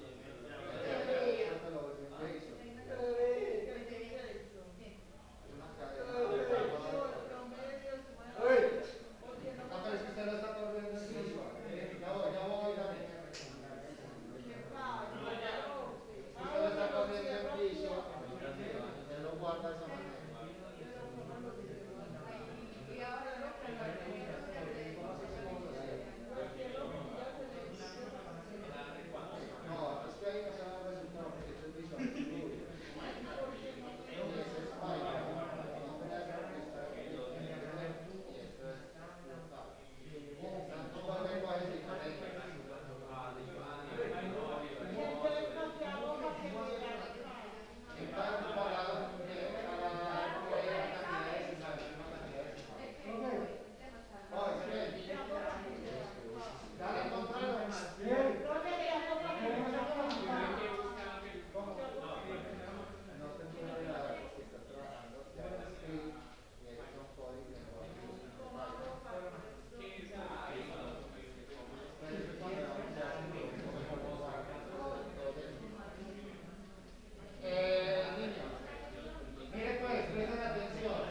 mire pues, presten atención.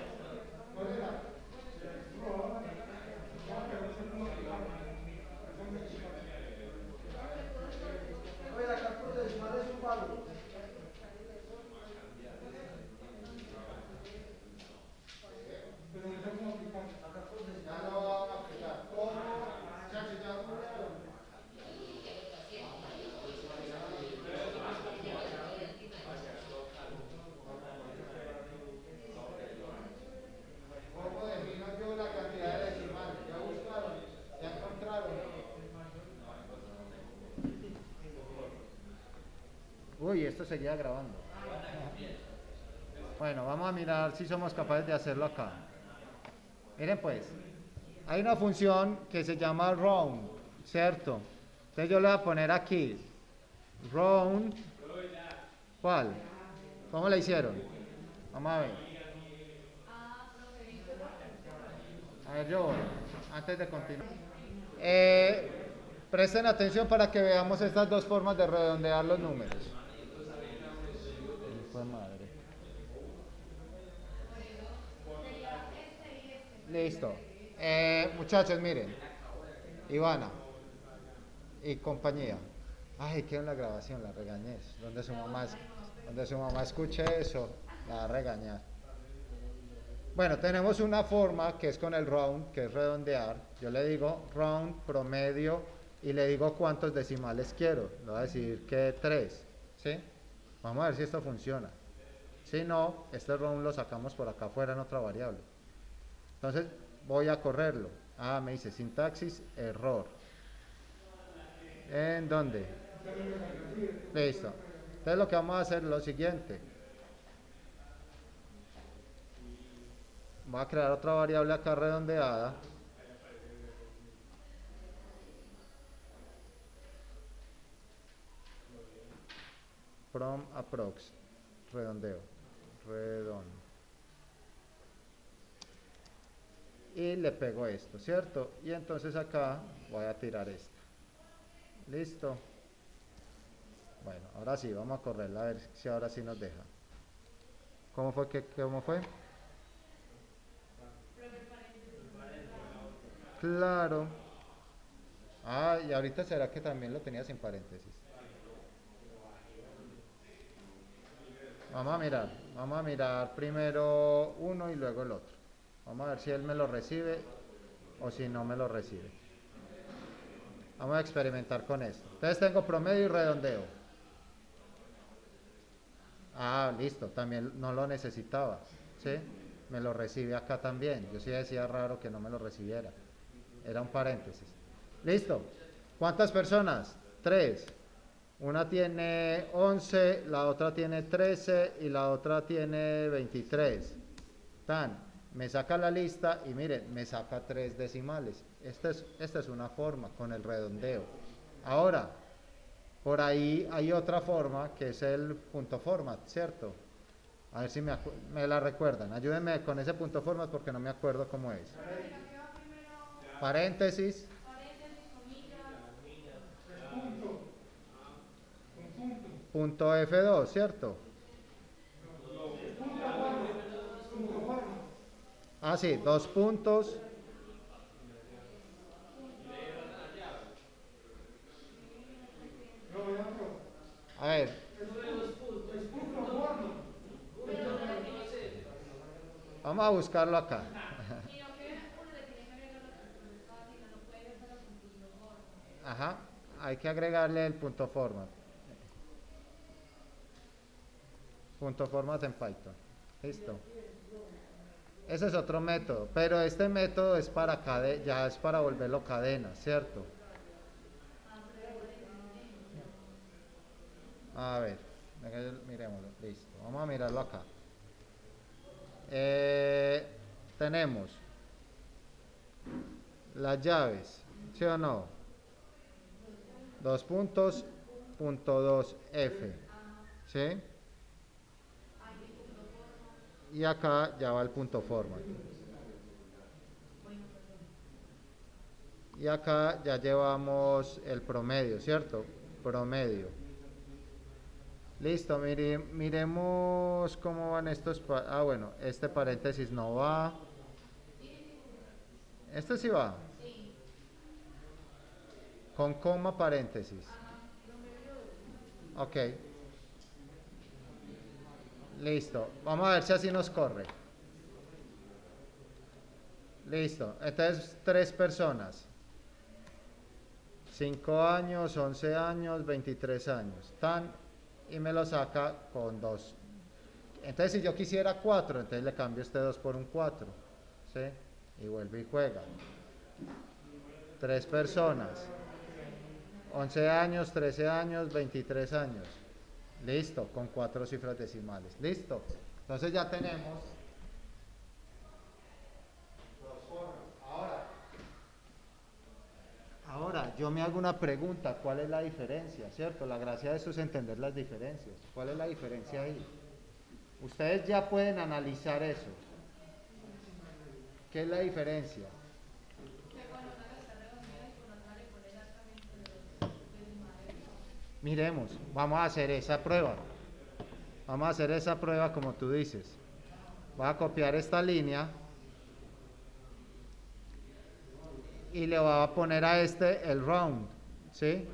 Colega. Oye, la captura decimal es un palo. Ya lo vamos a aplicar. ¿Cómo? Muchachos, ya googlearon. ¿Cómo defino yo la cantidad de decimales? ¿Ya buscaron? ¿Ya encontraron? Uy, esto seguía grabando. Bueno, vamos a mirar si somos capaces de hacerlo acá. Miren pues, hay una función que se llama round, ¿cierto? Entonces yo le voy a poner aquí, round, ¿cuál? ¿Cómo le hicieron? Vamos a ver. A ver, yo voy, antes de continuar. Presten atención para que veamos estas dos formas de redondear los números. Fue madre. Listo. Muchachos, miren. Ivana y compañía. Ay, quedó en la grabación, la regañé. Donde su mamá escuche eso, la va a regañar. Bueno, tenemos una forma que es con el round, que es redondear. Yo le digo round, promedio, y le digo cuántos decimales quiero. Le voy a decir que 3, ¿sí? Vamos a ver si esto funciona. Si no, este round lo sacamos por acá afuera en otra variable. Entonces, voy a correrlo. Ah, me dice sintaxis, error. ¿En dónde? Listo. Entonces lo que vamos a hacer es lo siguiente. Voy a crear otra variable acá redondeada. From approx. Redondeo. Redondo. Y le pego esto, ¿cierto? Y entonces acá voy a tirar esto. Listo. Bueno, ahora sí, vamos a correrla a ver si ahora sí nos deja. ¿Cómo fue cómo fue? Claro. Ah, y ahorita será que también lo tenía sin paréntesis. Vamos a mirar primero uno y luego el otro. Vamos a ver si él me lo recibe o si no me lo recibe. Vamos a experimentar con esto. Entonces tengo promedio y redondeo. Ah, listo, también no lo necesitaba. ¿Sí? Me lo recibe acá también. Yo sí decía raro que no me lo recibiera. Era un paréntesis. Listo. ¿Cuántas personas? Tres. Una tiene 11, la otra tiene 13 y la otra tiene 23. Tan, me saca la lista y miren, me saca tres decimales. Esta es una forma con el redondeo. Ahora, por ahí hay otra forma que es el punto format, ¿cierto? A ver si me la recuerdan. Ayúdenme con ese punto format porque no me acuerdo cómo es. Paréntesis. Punto F2, ¿cierto? Ah, sí, dos puntos. A ver, vamos a buscarlo acá. Ajá, hay que agregarle el punto format. Punto format en Python. Listo. Ese es otro método, pero este método es para ya es para volverlo cadena, ¿cierto? A ver, miremoslo, listo. Vamos a mirarlo acá. Eh, tenemos las llaves, ¿sí o no? Dos puntos, punto 2F, ¿sí? Y acá ya va el punto format. Y acá ya llevamos el promedio, ¿cierto? Promedio. Listo, miremos cómo van estos. Ah, bueno, este paréntesis no va. Este sí va. Con coma paréntesis. Ok. Listo. Vamos a ver si así nos corre. Listo. Entonces, tres personas. 5 años, 11 años, 23 años. Tan. Y me lo saca con 2. Entonces, si yo quisiera 4, entonces le cambio este 2 por un 4. ¿Sí? Y vuelve y juega. Tres personas. 11 años, 13 años, 23 años. Listo, con 4 cifras decimales. Listo. Entonces ya tenemos dos formas. Ahora, yo me hago una pregunta, ¿cuál es la diferencia? ¿Cierto? La gracia de eso es entender las diferencias. ¿Cuál es la diferencia ahí? Ustedes ya pueden analizar eso. ¿Qué es la diferencia? Miremos, vamos a hacer esa prueba. Vamos a hacer esa prueba como tú dices. Voy a copiar esta línea y le voy a poner a este el round, ¿sí?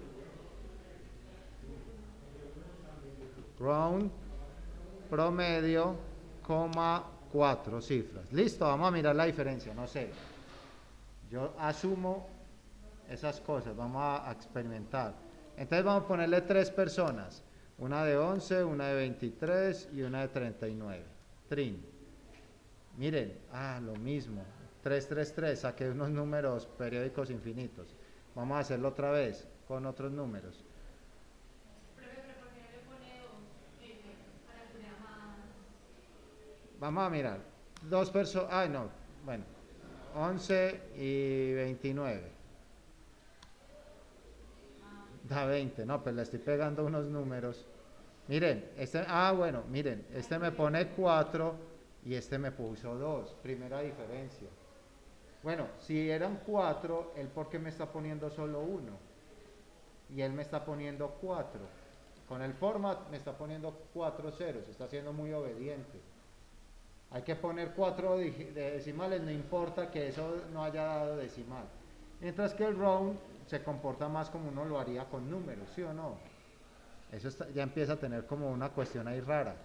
Round, promedio, coma, 4 cifras. Listo, vamos a mirar la diferencia, no sé. Yo asumo esas cosas, vamos a experimentar. Entonces vamos a ponerle tres personas, una de 11, una de 23 y una de 39. Trin. Miren, lo mismo. 333, saqué unos números periódicos infinitos. Vamos a hacerlo otra vez con otros números. Vamos a mirar. Dos personas. Ay, no. Bueno. 11 y 29. Da 20. No, pues le estoy pegando unos números. Miren, bueno, miren, este me pone 4 y este me puso 2. Primera diferencia. Bueno, si eran 4, él por qué me está poniendo solo 1 y él me está poniendo 4. Con el format me está poniendo 4 ceros, está siendo muy obediente. Hay que poner 4 decimales, no importa que eso no haya dado decimal. Mientras que el round se comporta más como uno lo haría con números, ¿sí o no? Eso ya empieza a tener como una cuestión ahí rara.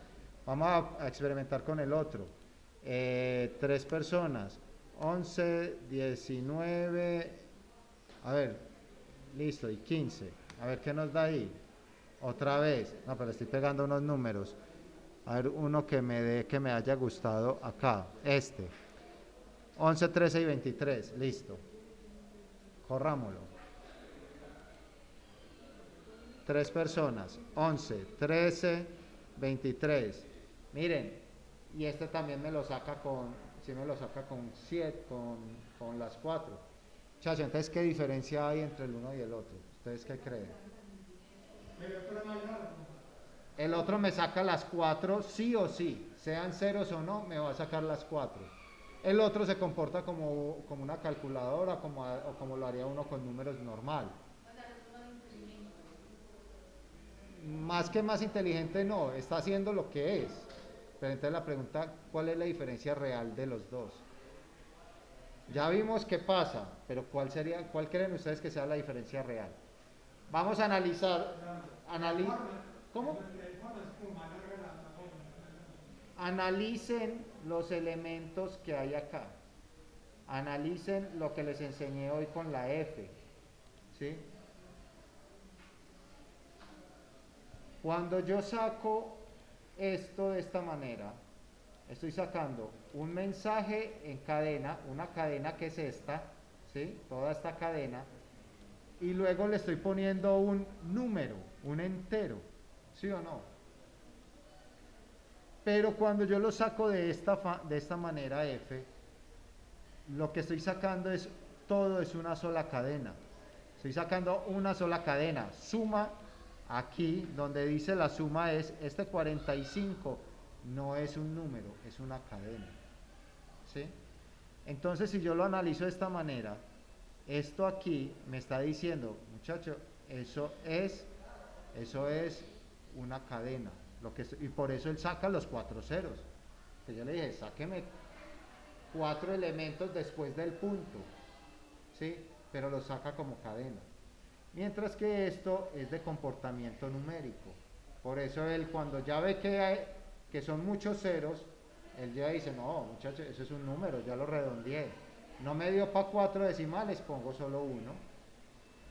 Vamos a experimentar con el otro. 3 personas, 11, 19, a ver, listo, y 15. A ver qué nos da ahí. Otra vez, no, pero estoy pegando unos números. A ver, uno que me dé, que me haya gustado acá, 11, 13 y 23, listo. Corrámoslo. 3 personas, 11, 13, 23. Miren, y este también me lo saca con, si me lo saca con 7, con las 4. Chacho, entonces, ¿qué diferencia hay entre el uno y el otro? ¿Ustedes qué creen? El otro me saca las 4 sí o sí, sean ceros o no, me va a sacar las 4. El otro se comporta como una calculadora, o como lo haría uno con números normal. Más que más inteligente no, está haciendo lo que es. Pero entonces la pregunta, ¿cuál es la diferencia real de los dos? Ya vimos qué pasa, pero ¿cuál creen ustedes que sea la diferencia real? Vamos a analizar. ¿Cómo? Analicen los elementos que hay acá. Analicen lo que les enseñé hoy con la F. ¿Sí? Cuando yo saco esto de esta manera, estoy sacando un mensaje en cadena, una cadena que es esta, ¿sí? Toda esta cadena, y luego le estoy poniendo un número, un entero, ¿sí o no? Pero cuando yo lo saco de esta manera F, lo que estoy sacando todo es una sola cadena. Estoy sacando una sola cadena, suma. Aquí, donde dice la suma este 45, no es un número, es una cadena. ¿Sí? Entonces, si yo lo analizo de esta manera, esto aquí me está diciendo, muchacho, eso es una cadena. Y por eso él saca los 4 ceros. Que yo le dije, sáqueme 4 elementos después del punto. ¿Sí? Pero lo saca como cadena. Mientras que esto es de comportamiento numérico. Por eso él, cuando ya ve que son muchos ceros, él ya dice, no, muchachos, eso es un número, ya lo redondeé. No me dio para 4 decimales, pongo solo 1.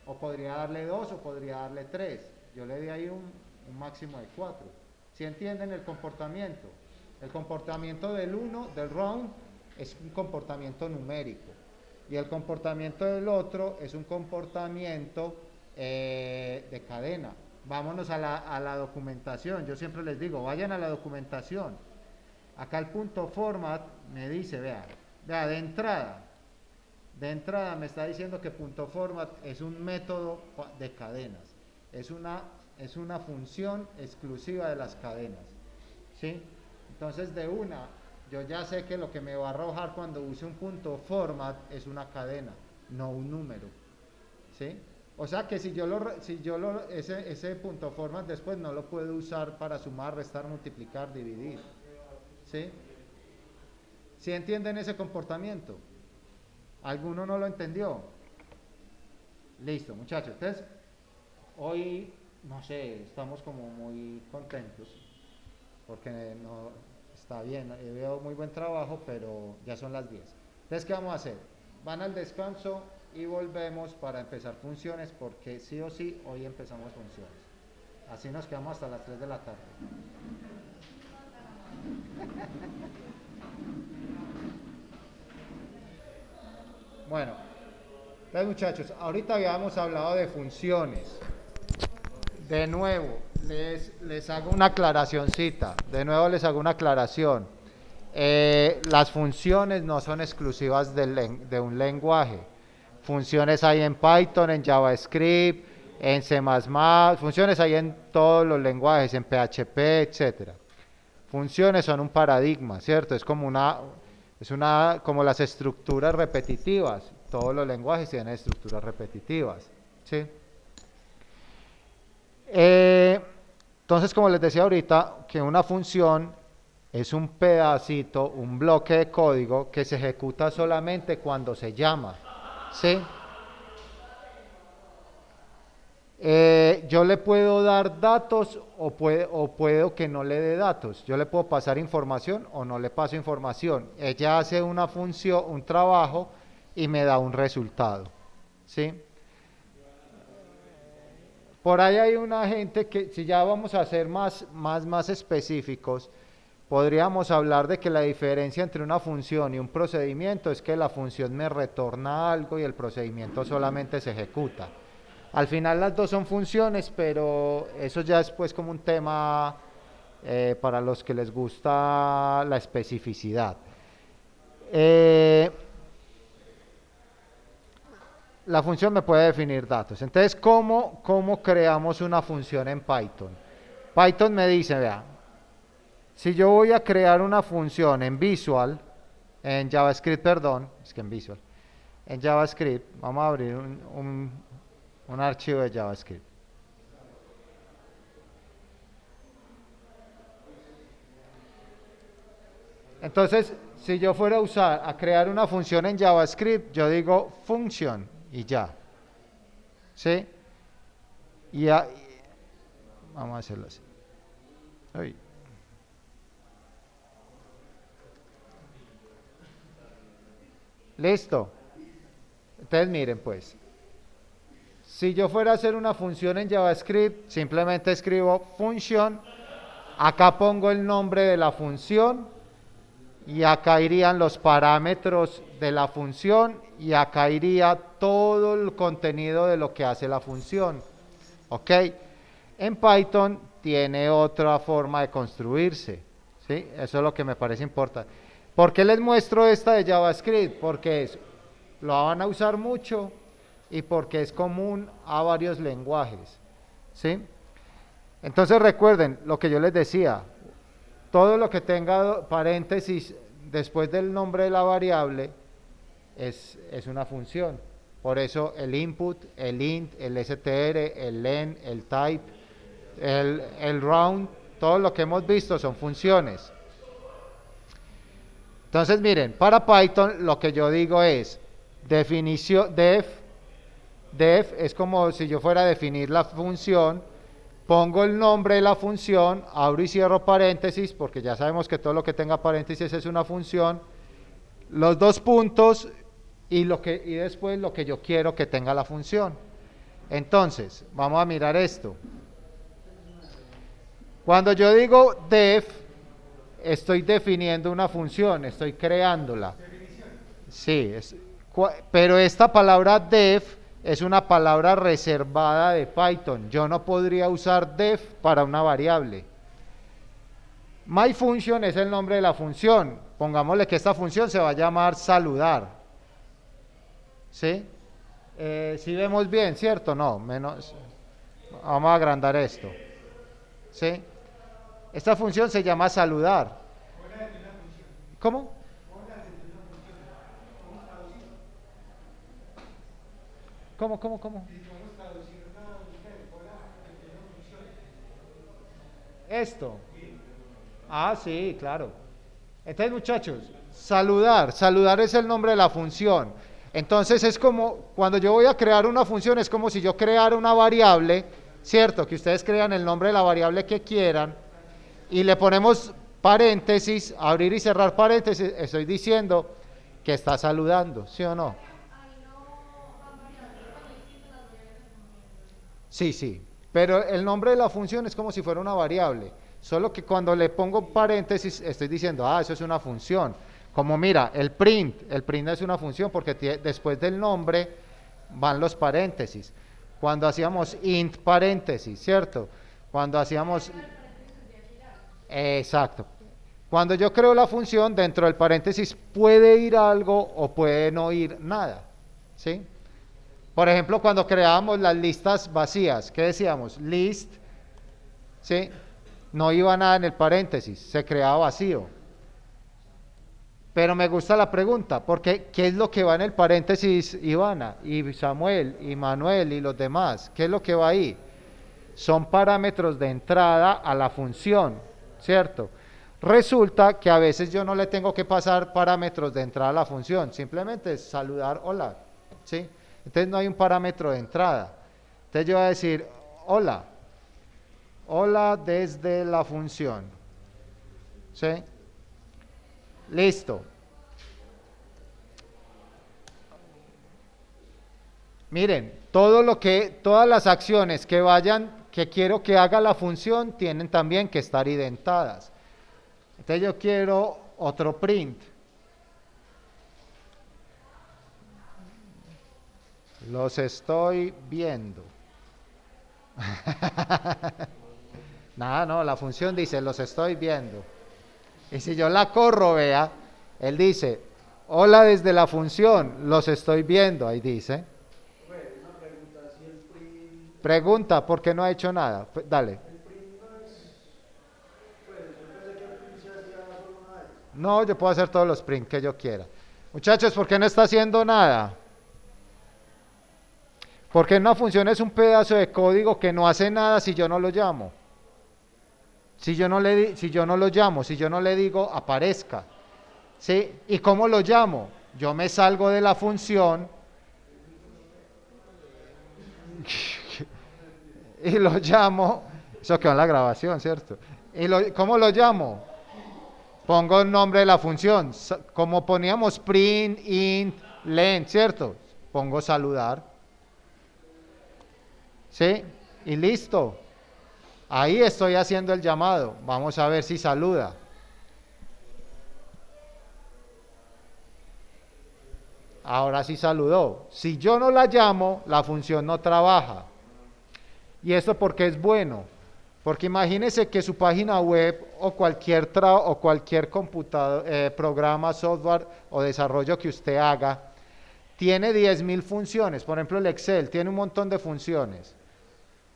O podría darle 2 o podría darle 3. Yo le di ahí un máximo de 4. ¿Sí entienden el comportamiento? El comportamiento del round, es un comportamiento numérico. Y el comportamiento del otro es un comportamiento de cadena. Vámonos a la documentación. Yo siempre les digo, vayan a la documentación. Acá el punto format me dice, vea, de entrada me está diciendo que punto format es un método de cadenas. Es una función exclusiva de las cadenas. ¿Sí? Entonces yo ya sé que lo que me va a arrojar cuando use un punto format es una cadena, no un número. ¿Sí? O sea que ese punto format después no lo puedo usar para sumar, restar, multiplicar, dividir. ¿Sí? ¿Sí entienden ese comportamiento? ¿Alguno no lo entendió? Listo, muchachos. Entonces, hoy, no sé, estamos como muy contentos porque no está bien, veo muy buen trabajo, pero ya son las 10. Entonces, ¿qué vamos a hacer? Van al descanso y volvemos para empezar funciones, porque sí o sí hoy empezamos funciones. Así nos quedamos hasta las 3 de la tarde. Bueno, entonces muchachos, ahorita habíamos hablado de funciones. De nuevo, les hago una aclaracioncita. Las funciones no son exclusivas de un lenguaje. Funciones hay en Python, en JavaScript, en C++, funciones hay en todos los lenguajes, en PHP, etc. Funciones son un paradigma, ¿cierto? Es como como las estructuras repetitivas. Todos los lenguajes tienen estructuras repetitivas, ¿sí? Entonces, como les decía ahorita, que una función es un pedacito, un bloque de código que se ejecuta solamente cuando se llama, ¿sí? Yo le puedo dar datos o puedo que no le dé datos. Yo le puedo pasar información o no le paso información. Ella hace una función, un trabajo y me da un resultado, ¿sí? Por ahí hay una gente que, si ya vamos a ser más específicos, podríamos hablar de que la diferencia entre una función y un procedimiento es que la función me retorna algo y el procedimiento solamente se ejecuta. Al final las dos son funciones, pero eso ya es pues como un tema para los que les gusta la especificidad. La función me puede definir datos. Entonces, ¿cómo creamos una función en Python? Python me dice, vea, si yo voy a crear una función en Visual, en JavaScript, perdón, es que en Visual, en JavaScript, vamos a abrir un archivo de JavaScript. Entonces, si yo fuera a crear una función en JavaScript, yo digo function y ya. ¿Sí? Vamos a hacerlo así. Uy. Listo. Entonces miren pues. Si yo fuera a hacer una función en JavaScript, simplemente escribo function, acá pongo el nombre de la función y acá irían los parámetros de la función y acá iría todo el contenido de lo que hace la función. ¿Ok? En Python tiene otra forma de construirse. ¿Sí? Eso es lo que me parece importante. ¿Por qué les muestro esta de JavaScript? Porque lo van a usar mucho y porque es común a varios lenguajes. ¿Sí? Entonces recuerden lo que yo les decía. Todo lo que tenga paréntesis después del nombre de la variable es una función. Por eso el input, el int, el str, el len, el type, el round, todo lo que hemos visto son funciones. Entonces miren, para Python lo que yo digo es definición def es como si yo fuera a definir la función. Pongo el nombre de la función, abro y cierro paréntesis, porque ya sabemos que todo lo que tenga paréntesis es una función, los dos puntos y después lo que yo quiero que tenga la función. Entonces, vamos a mirar esto. Cuando yo digo def, estoy definiendo una función, estoy creándola. Sí, pero esta palabra def es una palabra reservada de Python. Yo no podría usar def para una variable. MyFunction es el nombre de la función. Pongámosle que esta función se va a llamar saludar. ¿Sí? Si vemos bien, ¿cierto? No, menos. Vamos a agrandar esto. ¿Sí? Esta función se llama saludar. ¿Cómo? ¿Cómo? Esto. Ah, sí, claro. Entonces, muchachos, saludar es el nombre de la función. Entonces es como, cuando yo voy a crear una función, es como si yo creara una variable, ¿cierto? Que ustedes crean el nombre de la variable que quieran y le ponemos paréntesis, abrir y cerrar paréntesis, estoy diciendo que está saludando, ¿sí o no? Sí, pero el nombre de la función es como si fuera una variable, solo que cuando le pongo paréntesis estoy diciendo, eso es una función. Como mira, el print es una función porque después del nombre van los paréntesis. Cuando hacíamos int paréntesis, ¿cierto? Cuando hacíamos... Exacto. Cuando yo creo la función, dentro del paréntesis puede ir algo o puede no ir nada, ¿sí? Por ejemplo, cuando creábamos las listas vacías, ¿qué decíamos? List, ¿sí? No iba nada en el paréntesis, se creaba vacío. Pero me gusta la pregunta, porque ¿qué es lo que va en el paréntesis, Ivana, y Samuel, y Manuel, y los demás? ¿Qué es lo que va ahí? son parámetros de entrada a la función, ¿cierto? Resulta que a veces yo no le tengo que pasar parámetros de entrada a la función, simplemente es saludar hola, ¿sí? Entonces no hay un parámetro de entrada. Entonces yo voy a decir hola, hola desde la función, ¿sí? Listo. Miren, todas las acciones que vayan, que quiero que haga la función, tienen también que estar identadas. Entonces yo quiero otro print. Los estoy viendo. Nada, no, la función dice los estoy viendo. Y si yo la corro, vea, él dice, hola desde la función, los estoy viendo, ahí dice. Pregunta, ¿por qué no ha hecho nada? Dale. No, yo puedo hacer todos los print que yo quiera. Muchachos, ¿por qué no está haciendo nada? Porque una función es un pedazo de código que no hace nada si yo no lo llamo. Si yo no lo llamo, si yo no le digo aparezca. ¿Sí? ¿Y cómo lo llamo? Yo me salgo de la función y lo llamo. Eso quedó en la grabación, ¿cierto? ¿Cómo lo llamo? Pongo el nombre de la función. Como poníamos print, int, len, ¿cierto? Pongo saludar. ¿Sí? Y listo. Ahí estoy haciendo el llamado. Vamos a ver si saluda. Ahora sí saludó. Si yo no la llamo, la función no trabaja. ¿Y esto por qué es bueno? Porque imagínese que su página web o cualquier computador, programa, software o desarrollo que usted haga tiene 10.000 funciones. Por ejemplo, el Excel tiene un montón de funciones.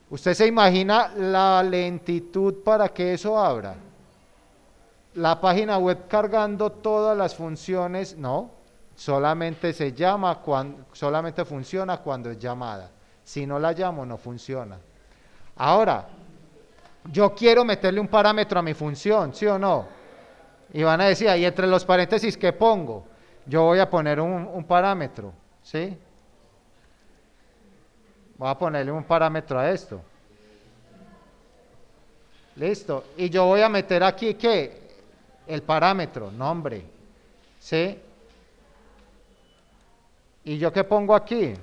¿Usted se imagina la lentitud para que eso abra? La página web cargando todas las funciones, no, solamente solamente funciona cuando es llamada. Si no la llamo, no funciona. Ahora, yo quiero meterle un parámetro a mi función, ¿sí o no? Y van a decir, ahí entre los paréntesis, ¿qué pongo? Yo voy a poner un parámetro, ¿sí? Voy a ponerle un parámetro a esto. Listo. Y yo voy a meter aquí, ¿qué? El parámetro, nombre, ¿sí? ¿Y yo qué pongo aquí?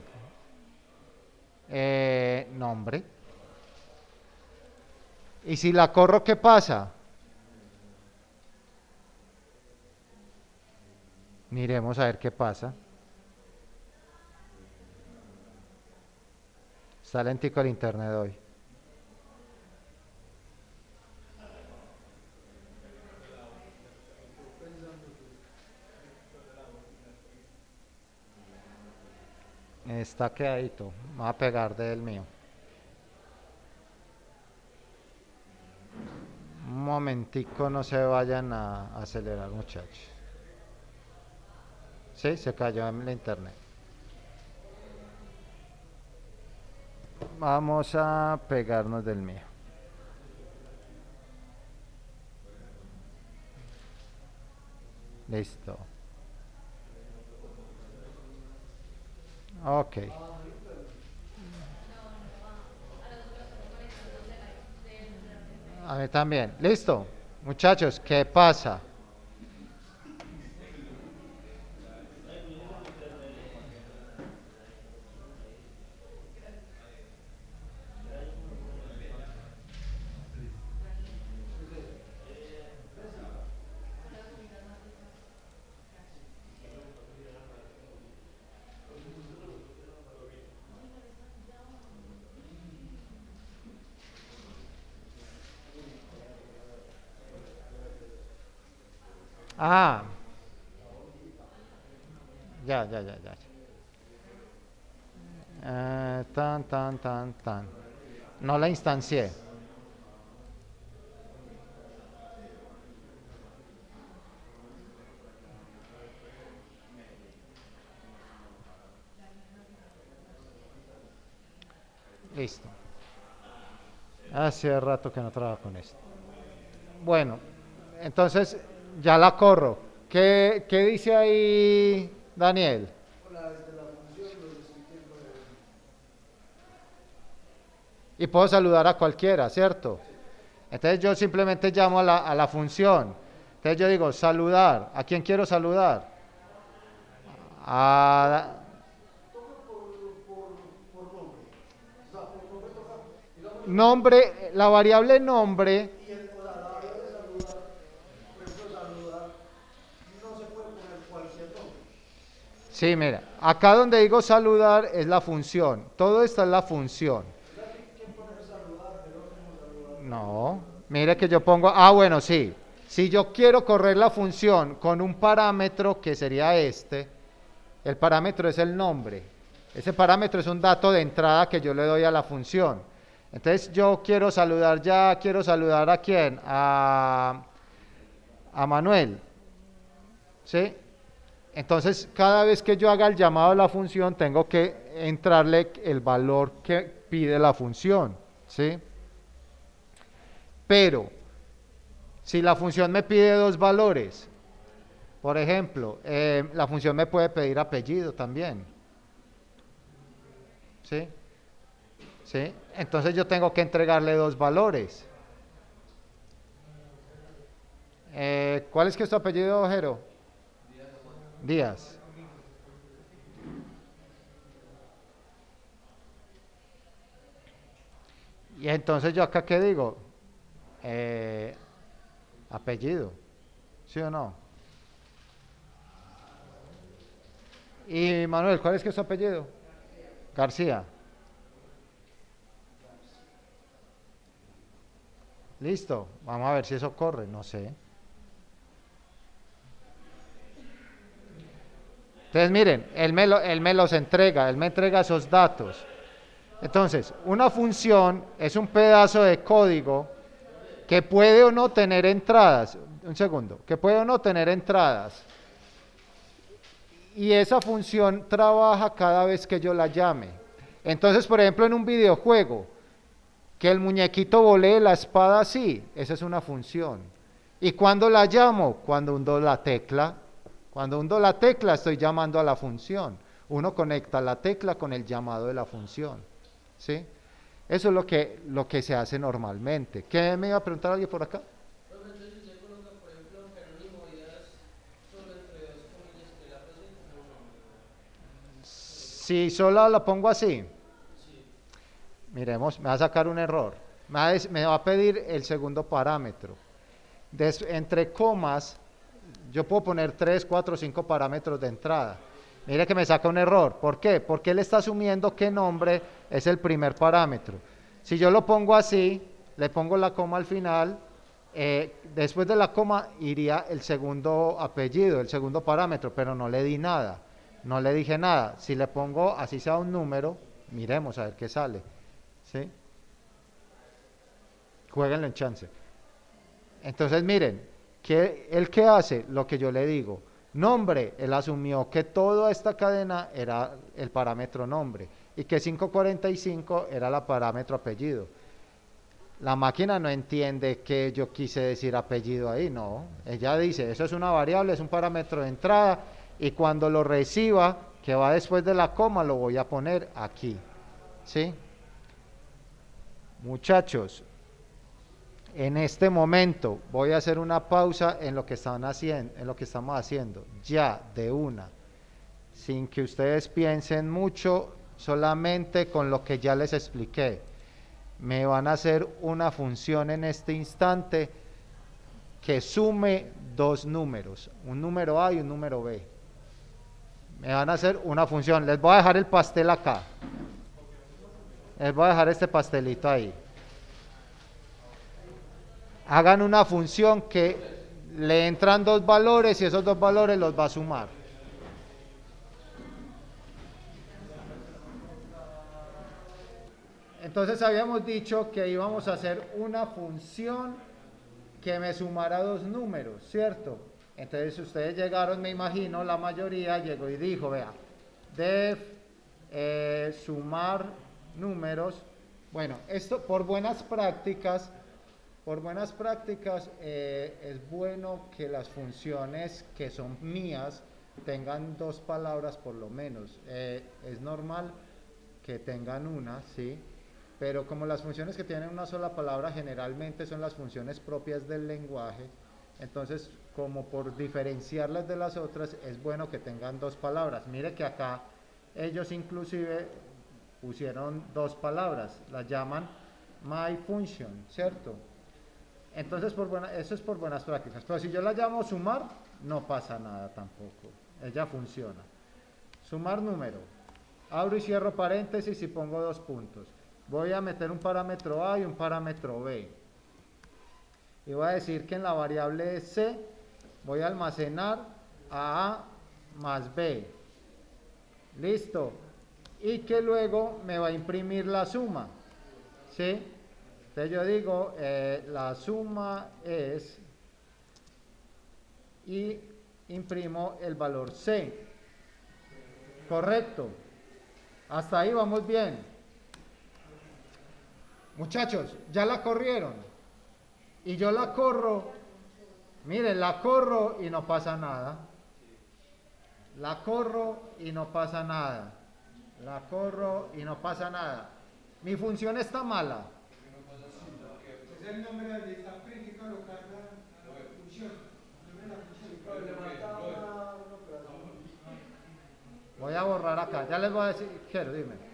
Nombre. ¿Y si la corro, qué pasa? Miremos a ver qué pasa. Está lentico el internet hoy. Está quedadito. Me va a pegar del mío. Un momentico, no se vayan a acelerar, muchachos. Sí, se cayó en la internet. Vamos a pegarnos del mío. Listo. Ok. A mí también. Listo. Muchachos, ¿qué pasa? Ah, ya. Tan. No la instancié. Listo. Hace rato que no trabajo con esto. Bueno, entonces ya la corro. ¿Qué dice ahí Daniel? Y puedo saludar a cualquiera, ¿cierto? Entonces yo simplemente llamo a la función. Entonces yo digo, saludar. ¿A quién quiero saludar? A, nombre, la variable nombre. Sí, mira, acá donde digo saludar es la función. Todo esto es la función. No, mire que yo pongo, bueno, sí. Si yo quiero correr la función con un parámetro que sería este, el parámetro es el nombre. Ese parámetro es un dato de entrada que yo le doy a la función. Entonces yo quiero saludar ya, quiero saludar a quién, a Manuel. ¿Sí? Entonces cada vez que yo haga el llamado a la función tengo que entrarle el valor que pide la función. ¿Sí? Pero si la función me pide dos valores, por ejemplo, la función me puede pedir apellido también. ¿Sí? ¿Sí? Entonces yo tengo que entregarle dos valores. ¿Cuál es que es tu apellido, Jero? Díaz. Y entonces yo acá, ¿qué digo? Apellido. ¿Sí o no? Y Manuel, ¿cuál es que es tu apellido? García. Listo. Vamos a ver si eso corre. No sé. Entonces miren, él me los entrega, él me entrega esos datos. Entonces, una función es un pedazo de código que puede o no tener entradas. Un segundo, que puede o no tener entradas. Y esa función trabaja cada vez que yo la llame. Entonces, por ejemplo, en un videojuego, que el muñequito volee la espada así, esa es una función. ¿Y cuando la llamo? Cuando hundo la tecla. Cuando hundo la tecla estoy llamando a la función. Uno conecta la tecla con el llamado de la función. ¿Sí? Eso es lo que se hace normalmente. ¿Qué me iba a preguntar alguien por acá? Si solo la pongo así, miremos, me va a sacar un error. Me va a pedir el segundo parámetro. Entre comas, yo puedo poner 3, 4, 5 parámetros de entrada. Mire que me saca un error. ¿Por qué? Porque él está asumiendo que nombre es el primer parámetro. Si yo lo pongo así, le pongo la coma al final, después de la coma iría el segundo apellido, el segundo parámetro, pero no le di nada. No le dije nada. Si le pongo así sea un número, miremos a ver qué sale. ¿Sí? Jueguenlo en chance. Entonces miren, ¿él qué hace? Lo que yo le digo. Nombre, él asumió que toda esta cadena era el parámetro nombre y que 545 era la parámetro apellido. La máquina no entiende que yo quise decir apellido ahí, no. Ella dice, eso es una variable, es un parámetro de entrada y cuando lo reciba, que va después de la coma, lo voy a poner aquí. ¿Sí? Muchachos, en este momento voy a hacer una pausa en lo que están haciendo, en lo que estamos haciendo, ya de una, sin que ustedes piensen mucho, solamente con lo que ya les expliqué. Me van a hacer una función en este instante que sume dos números, un número A y un número B. Me van a hacer una función, les voy a dejar el pastel acá. Les voy a dejar este pastelito ahí. Hagan una función que le entran dos valores y esos dos valores los va a sumar. Entonces habíamos dicho que íbamos a hacer una función que me sumara dos números, ¿cierto? Entonces ustedes llegaron, me imagino, la mayoría llegó y dijo, vea, def sumar números Bueno, esto por buenas prácticas es bueno que las funciones que son mías tengan dos palabras por lo menos. Es normal que tengan una, sí, pero como las funciones que tienen una sola palabra generalmente son las funciones propias del lenguaje, entonces como por diferenciarlas de las otras es bueno que tengan dos palabras. Mire que acá ellos inclusive pusieron dos palabras, las llaman my function, ¿cierto? Entonces eso es por buenas prácticas, pero si yo la llamo sumar, no pasa nada tampoco, ella funciona. Sumar número, abro y cierro paréntesis y pongo dos puntos. Voy a meter un parámetro A y un parámetro B. Y voy a decir que en la variable C voy a almacenar a más B. Listo. Y que luego me va a imprimir la suma. ¿Sí? Entonces yo digo, la suma es, y imprimo el valor C. Correcto. Hasta ahí vamos bien. Muchachos, ya la corrieron. Y yo la corro. Miren, la corro y no pasa nada. La corro y no pasa nada. La corro y no pasa nada. Mi función está mala. Es el nombre donde está frente y colocar la función. Voy a borrar acá. Ya les voy a decir. Quiero, dime.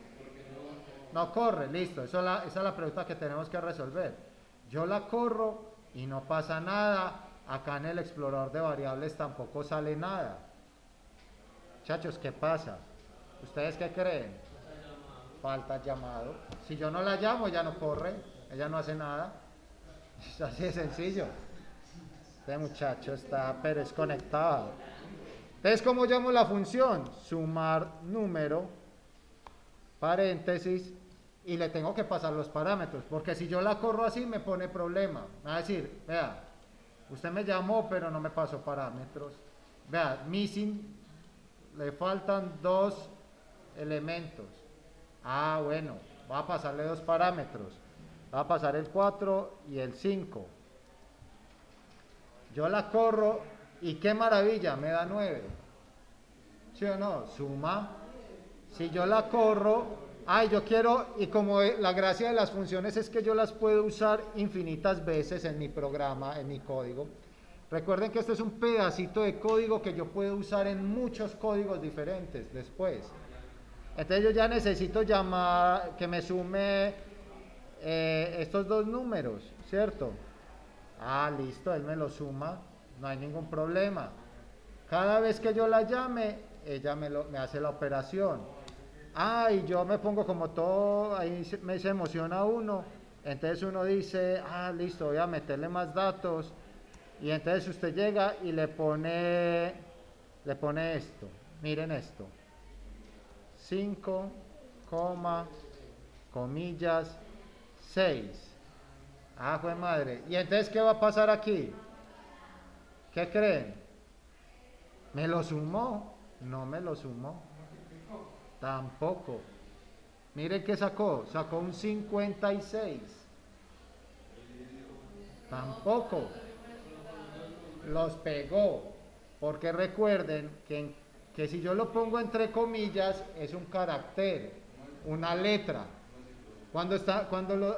No corre, listo. Esa es la pregunta que tenemos que resolver. Yo la corro y no pasa nada. Acá en el explorador de variables tampoco sale nada. Muchachos, ¿qué pasa? ¿Ustedes qué creen? Falta llamado. Si yo no la llamo, ella no corre, ella no hace nada. Es así de sencillo. Este muchacho está pero desconectado. Entonces, ¿cómo llamo la función? Sumar número, paréntesis, y le tengo que pasar los parámetros, porque si yo la corro así me pone problema. Me va a decir, vea, usted me llamó pero no me pasó parámetros. Vea, missing, le faltan dos elementos. Ah, bueno, va a pasarle dos parámetros. Va a pasar el 4 y el 5. Yo la corro y qué maravilla, me da 9. ¿Sí o no? Suma. Si yo la corro, yo quiero, y como la gracia de las funciones es que yo las puedo usar infinitas veces en mi programa, en mi código. Recuerden que este es un pedacito de código que yo puedo usar en muchos códigos diferentes después. Entonces yo ya necesito llamar, que me sume estos dos números, ¿cierto? Listo, él me lo suma, no hay ningún problema. Cada vez que yo la llame, ella me hace la operación. Y yo me pongo como todo, ahí se emociona uno. Entonces uno dice, listo, voy a meterle más datos. Y entonces usted llega y le pone esto. Miren esto. 5, comillas, 6. Jue madre. ¿Y entonces qué va a pasar aquí? ¿Qué creen? ¿Me lo sumó? No me lo sumó. Tampoco. Miren qué sacó. Sacó un 56. Tampoco. Los pegó. Porque recuerden que si yo lo pongo entre comillas es un carácter, una letra.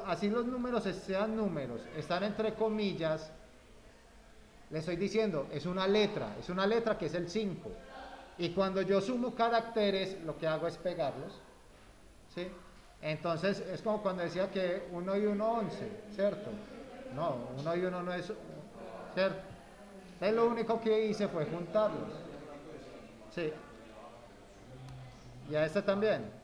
Así los números sean números, están entre comillas, le estoy diciendo, es una letra que es el 5. Y cuando yo sumo caracteres, lo que hago es pegarlos, ¿sí? Entonces es como cuando decía que 1 y 1, 11, ¿cierto? No, 1 y 1 no es, ¿cierto? Entonces lo único que hice fue juntarlos, ¿sí? Y a este también.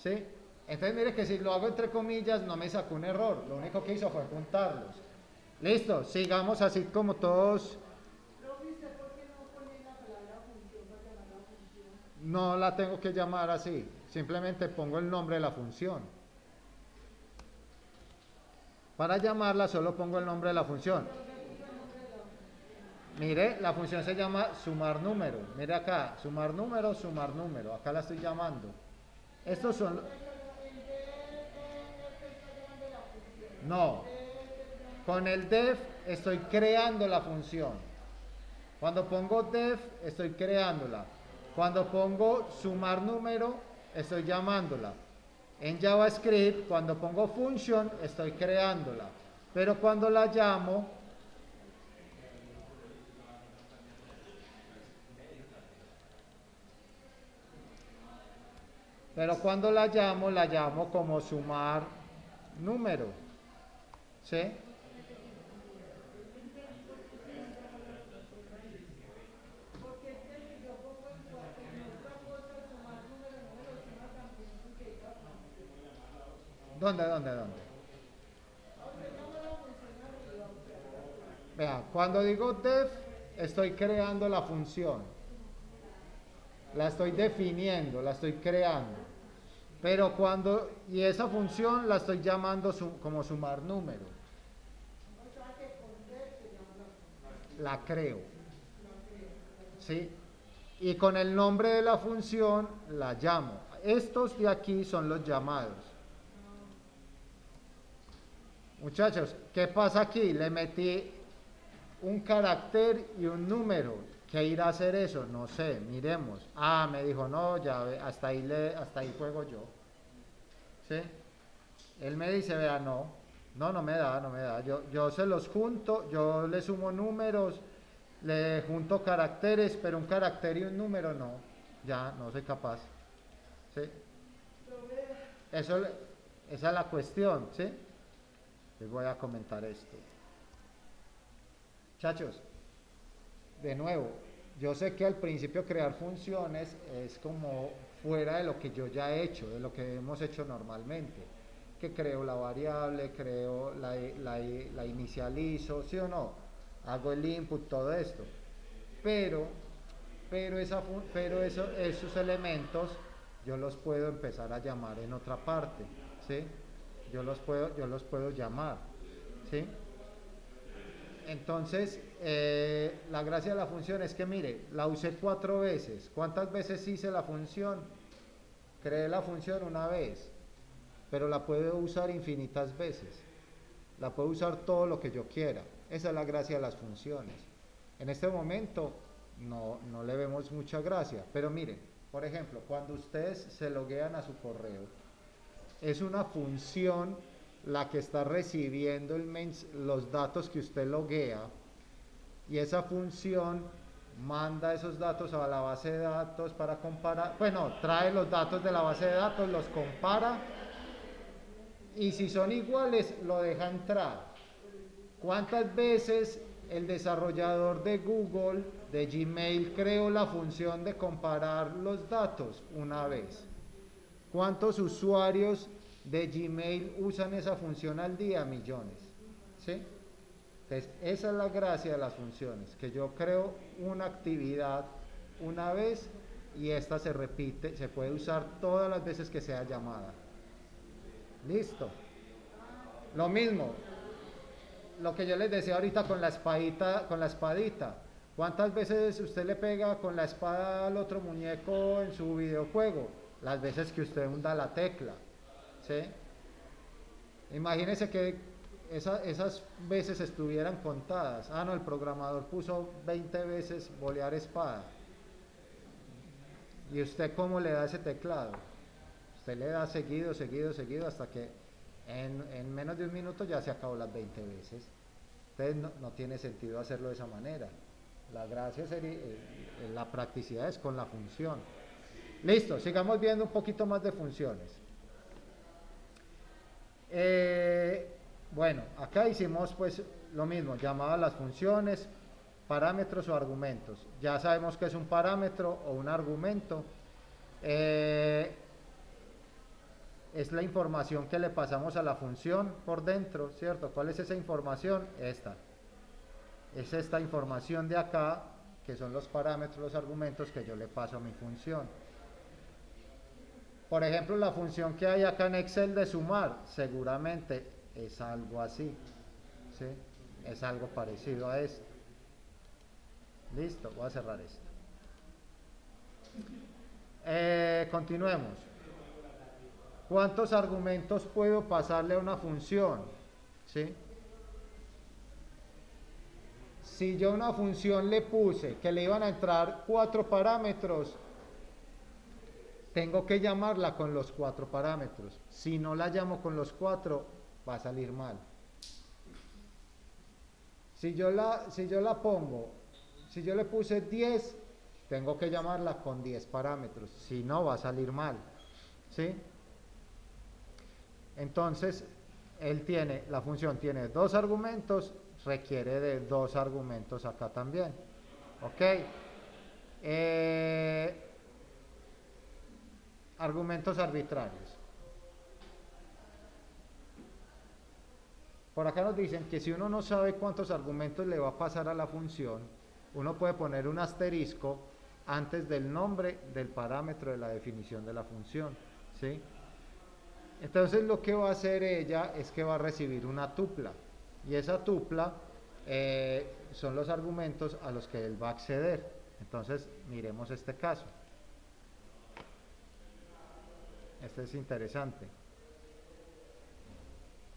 ¿Sí? Entonces mire que si lo hago entre comillas no me sacó un error, lo único que hizo fue juntarlos. Listo, sigamos así como todos. No la tengo que llamar así, simplemente pongo el nombre de la función. Para llamarla solo pongo el nombre de la función. Mire, la función se llama sumar número. Mire acá, sumar número, sumar número. Acá la estoy llamando. Estos son... No. Con el def estoy creando la función. Cuando pongo def estoy creándola. Cuando pongo sumar número estoy llamándola. En JavaScript, cuando pongo function, estoy creándola. Pero cuando la llamo, la llamo como sumar número. ¿Sí? ¿Dónde? Vea, cuando digo def, estoy creando la función. La estoy definiendo, la estoy creando. Pero y esa función la estoy llamando como sumar número. La creo. ¿Sí? Y con el nombre de la función la llamo. Estos de aquí son los llamados. Muchachos, ¿qué pasa aquí? Le metí un carácter y un número. ¿Qué irá a hacer eso? No sé, miremos. Ah, me dijo, no, ya hasta ahí juego yo. ¿Sí? Él me dice, vea, no me da. Yo se los junto, yo le sumo números, le junto caracteres, pero un carácter y un número no. Ya, no soy capaz. ¿Sí? Esa es la cuestión, ¿sí? Les voy a comentar esto. Muchachos, de nuevo, yo sé que al principio crear funciones es como fuera de lo que yo ya he hecho, de lo que hemos hecho normalmente. Que creo la variable, la inicializo, ¿sí o no? Hago el input, todo esto. Pero esos elementos yo los puedo empezar a llamar en otra parte, ¿sí? Yo los puedo llamar, ¿sí? Entonces, la gracia de la función es que, mire, la usé 4 veces. ¿Cuántas veces hice la función? Creé la función una vez, pero la puedo usar infinitas veces. La puedo usar todo lo que yo quiera. Esa es la gracia de las funciones. En este momento no le vemos mucha gracia, pero miren, por ejemplo, cuando ustedes se loguean a su correo, es una función la que está recibiendo los datos que usted loguea, y esa función manda esos datos a la base de datos para comparar, bueno, trae los datos de la base de datos, los compara, y si son iguales lo deja entrar. ¿Cuántas veces el desarrollador de Google, de Gmail, creó la función de comparar los datos? Una vez. ¿Cuántos usuarios de Gmail usan esa función al día? Millones. ¿Sí? Entonces, esa es la gracia de las funciones, que yo creo una actividad una vez y esta se repite, se puede usar todas las veces que sea llamada. Listo. Lo mismo, lo que yo les decía ahorita con la espadita. ¿Cuántas veces usted le pega con la espada al otro muñeco en su videojuego? Las veces que usted hunda la tecla. ¿Sí? Imagínese que esas veces estuvieran contadas. Ah, no, el programador puso 20 veces bolear espada. ¿Y usted cómo le da ese teclado? Usted le da seguido hasta que en menos de un minuto ya se acabó las 20 veces. Entonces no tiene sentido hacerlo de esa manera. La gracia sería, la practicidad es con la función. Listo, sigamos viendo un poquito más de funciones. Bueno, acá hicimos pues lo mismo, llamado a las funciones, parámetros o argumentos. Ya sabemos que es un parámetro o un argumento. Es la información que le pasamos a la función por dentro, ¿cierto? ¿Cuál es esa información? Esta. Es esta información de acá, que son los parámetros, los argumentos que yo le paso a mi función. Por ejemplo, la función que hay acá en Excel de sumar, seguramente es algo así, ¿sí? Es algo parecido a esto. Listo, voy a cerrar esto. Continuemos. ¿Cuántos argumentos puedo pasarle a una función? ¿Sí? Si yo a una función le puse que le iban a entrar 4 parámetros, tengo que llamarla con los 4 parámetros. Si no la llamo con los 4, va a salir mal. Si yo le puse 10, tengo que llamarla con 10 parámetros. Si no, va a salir mal. ¿Sí? Entonces, la función tiene 2 argumentos, requiere de 2 argumentos acá también. ¿Ok? Argumentos arbitrarios. Por acá nos dicen que si uno no sabe cuántos argumentos le va a pasar a la función, uno puede poner un asterisco antes del nombre del parámetro de la definición de la función. ¿Sí? Entonces lo que va a hacer ella es que va a recibir una tupla. Y esa tupla son los argumentos a los que él va a acceder. Entonces miremos este caso. Este es interesante.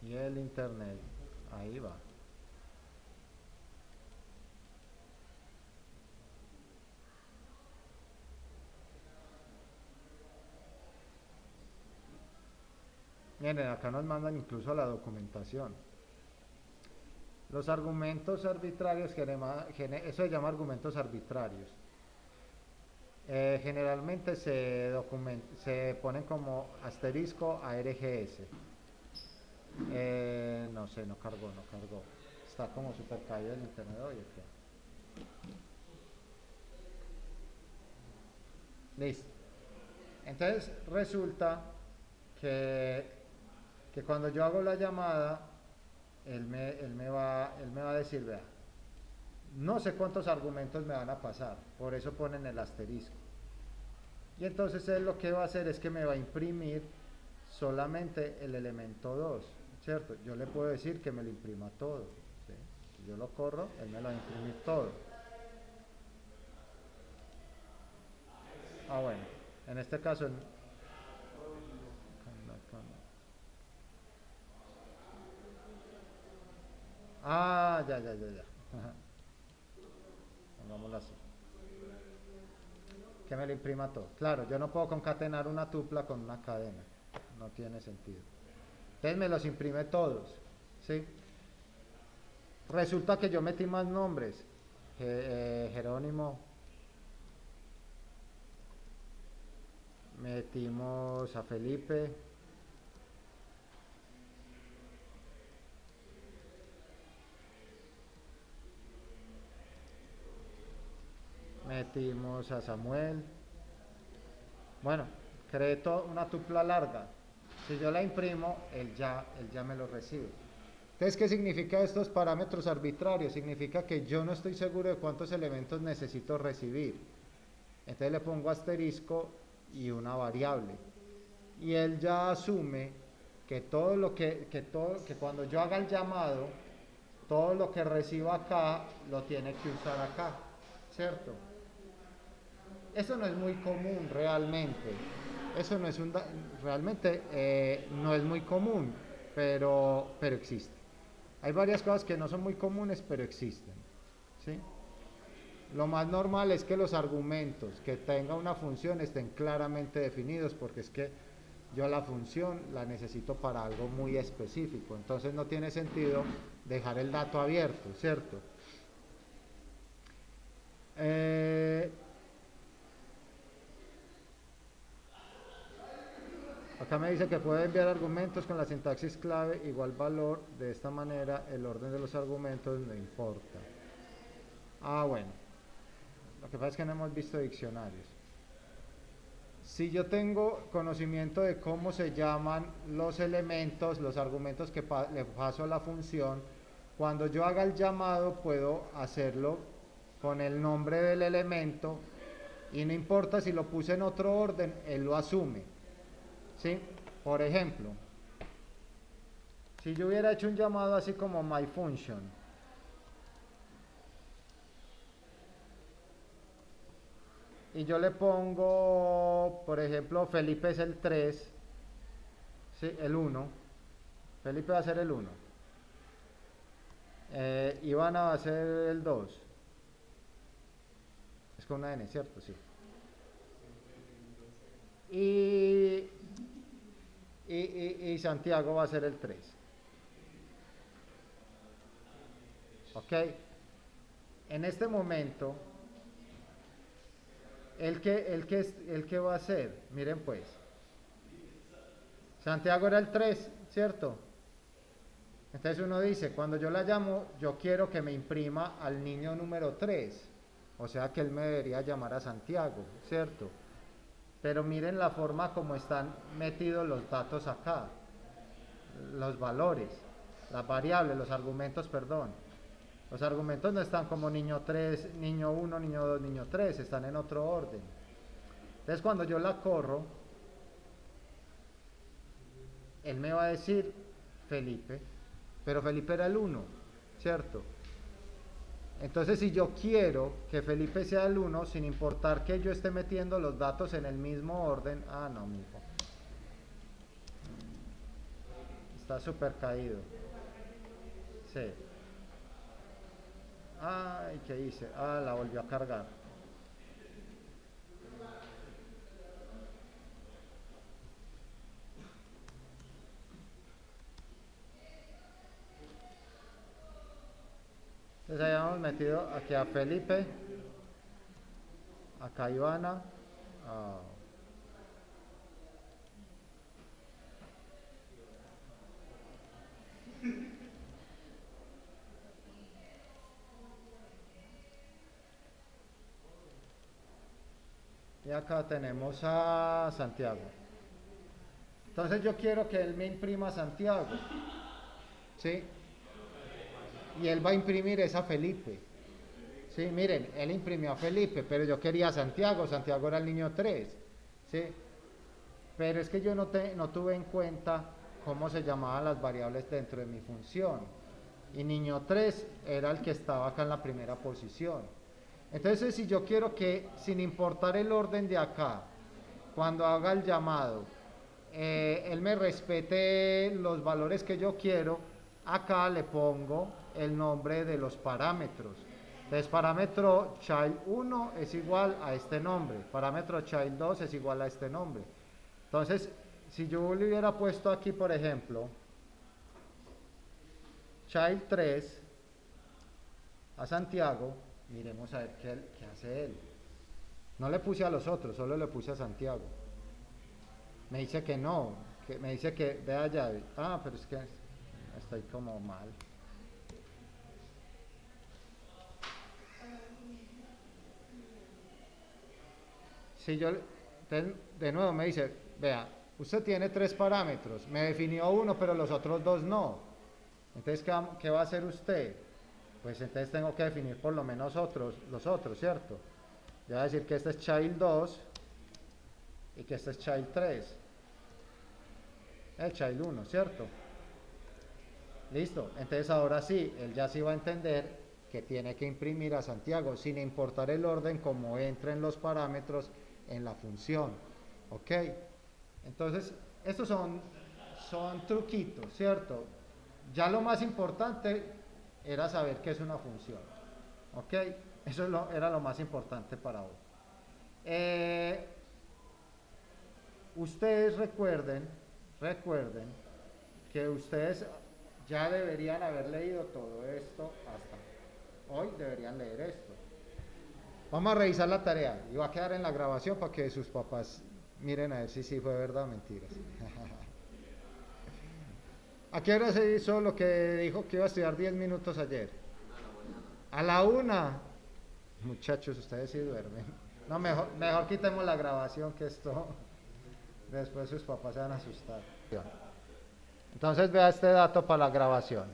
Y el internet, ahí va. Miren, acá nos mandan incluso la documentación. Los argumentos arbitrarios, eso se llama argumentos arbitrarios. Generalmente se ponen como asterisco ARGS. No sé, no cargó. Está como super caído el internet hoy. Listo. Entonces resulta que cuando yo hago la llamada, él me va a decir, vea, no sé cuántos argumentos me van a pasar, por eso ponen el asterisco. Y entonces él lo que va a hacer es que me va a imprimir solamente el elemento 2, ¿cierto? Yo le puedo decir que me lo imprima todo, ¿sí? Si yo lo corro, él me lo va a imprimir todo. Bueno, en este caso... ya. Pongámoslo así. Que me lo imprima todo. Claro, yo no puedo concatenar una tupla con una cadena. No tiene sentido. Entonces me los imprime todos. ¿Sí? Resulta que yo metí más nombres. Jerónimo. Metimos a Felipe. Metimos a Samuel. Bueno, creé una tupla larga. Si yo la imprimo, él ya me lo recibe. Entonces, ¿qué significa estos parámetros arbitrarios? Significa que yo no estoy seguro de cuántos elementos necesito recibir. Entonces le pongo asterisco y una variable. Y él ya asume que que cuando yo haga el llamado, todo lo que reciba acá lo tiene que usar acá, ¿cierto? Eso no es muy común realmente. Eso no es realmente no es muy común, pero existe. Hay varias cosas que no son muy comunes, pero existen. ¿Sí? Lo más normal es que los argumentos que tenga una función estén claramente definidos, porque es que yo la función la necesito para algo muy específico. Entonces no tiene sentido dejar el dato abierto, ¿cierto? Acá me dice que puede enviar argumentos con la sintaxis clave igual valor. De esta manera el orden de los argumentos no importa. Bueno. Lo que pasa es que no hemos visto diccionarios. Si yo tengo conocimiento de cómo se llaman los elementos, los argumentos que le paso a la función, cuando yo haga el llamado puedo hacerlo con el nombre del elemento y no importa si lo puse en otro orden, él lo asume. ¿Sí? Por ejemplo, si yo hubiera hecho un llamado así como myFunction, y yo le pongo, por ejemplo, Felipe es el 3, ¿sí? El 1, Felipe va a ser el 1, Ivana va a ser el 2, es con una N, ¿cierto? Sí. Y Santiago va a ser el 3. ¿Ok? En este momento, ¿el que va a ser? Miren pues, Santiago era el 3, ¿cierto? Entonces uno dice, cuando yo la llamo, yo quiero que me imprima al niño número 3. O sea que él me debería llamar a Santiago, ¿cierto? Pero miren la forma como están metidos los datos acá, los valores, las variables, los argumentos, perdón. Los argumentos no están como niño 3, niño 1, niño 2, niño 3, están en otro orden. Entonces cuando yo la corro, él me va a decir Felipe, pero Felipe era el 1, ¿cierto? Entonces si yo quiero que Felipe sea el 1, sin importar que yo esté metiendo los datos en el mismo orden, no, mijo. Está súper caído. Sí. Ay, ¿qué hice? La volvió a cargar. Entonces habíamos metido aquí a Felipe, acá a Ivana, y acá tenemos a Santiago. Entonces yo quiero que él me imprima a Santiago, ¿sí? Y él va a imprimir esa a Felipe. Sí, miren, él imprimió a Felipe, pero yo quería a Santiago, Santiago era el niño 3, ¿sí? Pero es que yo no tuve en cuenta cómo se llamaban las variables dentro de mi función. Y niño 3 era el que estaba acá en la primera posición. Entonces, si yo quiero que, sin importar el orden de acá, cuando haga el llamado, él me respete los valores que yo quiero, acá le pongo el nombre de los parámetros. Entonces, parámetro child 1 es igual a este nombre, parámetro child 2 es igual a este nombre. Entonces, si yo le hubiera puesto aquí, por ejemplo, child 3 a Santiago, miremos a ver qué hace él. No le puse a los otros, solo le puse a Santiago. Me dice que no, me dice que vea ya. Pero es que estoy como mal. Si yo, de nuevo me dice, vea, usted tiene 3 parámetros, me definió uno, pero los otros 2 no. Entonces, ¿qué va a hacer usted? Pues entonces tengo que definir por lo menos los otros, ¿cierto? Yo voy a decir que este es child 2 y que este es child 3. El child 1, ¿cierto? Listo. Entonces ahora sí, él ya sí va a entender que tiene que imprimir a Santiago, sin importar el orden como entren los parámetros en la función. ¿Ok? Entonces, estos son truquitos, ¿cierto? Ya lo más importante era saber qué es una función. ¿Ok? Eso era lo más importante para hoy. Ustedes recuerden que ustedes ya deberían haber leído todo esto hasta hoy, deberían leer esto. Vamos a revisar la tarea y va a quedar en la grabación para que sus papás miren a ver si sí fue verdad o mentiras. ¿A qué hora se hizo lo que dijo que iba a estudiar 10 minutos ayer? A la 1. Muchachos, ustedes sí duermen. No, mejor quitemos la grabación, que esto después sus papás se van a asustar. Entonces vea este dato para la grabación.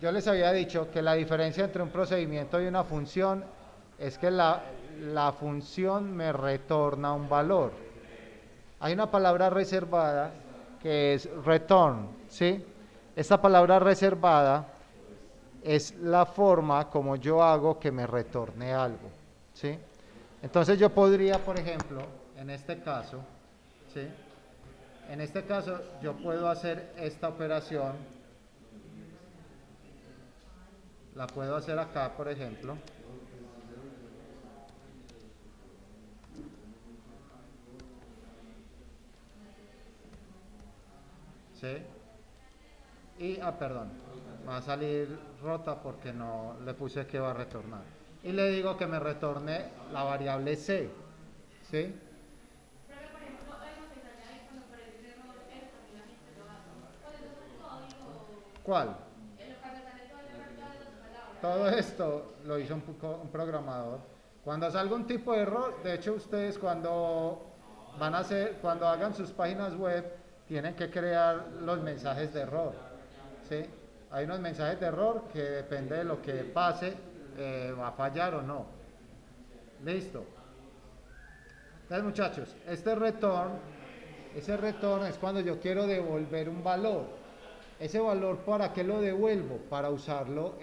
Yo les había dicho que la diferencia entre un procedimiento y una función es que la función me retorna un valor. Hay una palabra reservada que es return, ¿sí? Esta palabra reservada es la forma como yo hago que me retorne algo, ¿sí? Entonces yo podría, por ejemplo, en este caso, ¿sí? En este caso yo puedo hacer esta operación, la puedo hacer acá, por ejemplo, ¿sí? Y, perdón, va a salir rota porque no le puse que va a retornar. Y le digo que me retorne la variable C, ¿sí? ¿Cuál? Todo esto lo hizo un programador. Cuando salga un tipo de error, de hecho ustedes cuando cuando hagan sus páginas web, tienen que crear los mensajes de error, ¿sí? Hay unos mensajes de error que depende de lo que pase, va a fallar o no. Listo. Entonces muchachos, ese return es cuando yo quiero devolver un valor. Ese valor, ¿para qué lo devuelvo? Para usarlo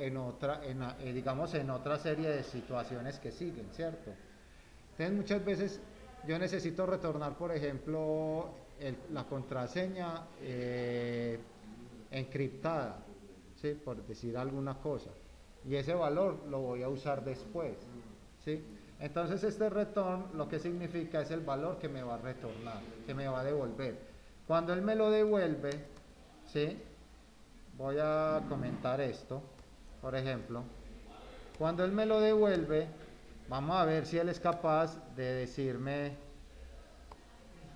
digamos, en otra serie de situaciones que siguen, ¿cierto? Entonces muchas veces yo necesito retornar, por ejemplo, la contraseña encriptada, ¿sí? Por decir alguna cosa. Y ese valor lo voy a usar después, ¿sí? Entonces este return lo que significa es el valor que me va a retornar, que me va a devolver. Cuando él me lo devuelve, ¿sí? Voy a comentar esto, por ejemplo, cuando él me lo devuelve, vamos a ver si él es capaz de decirme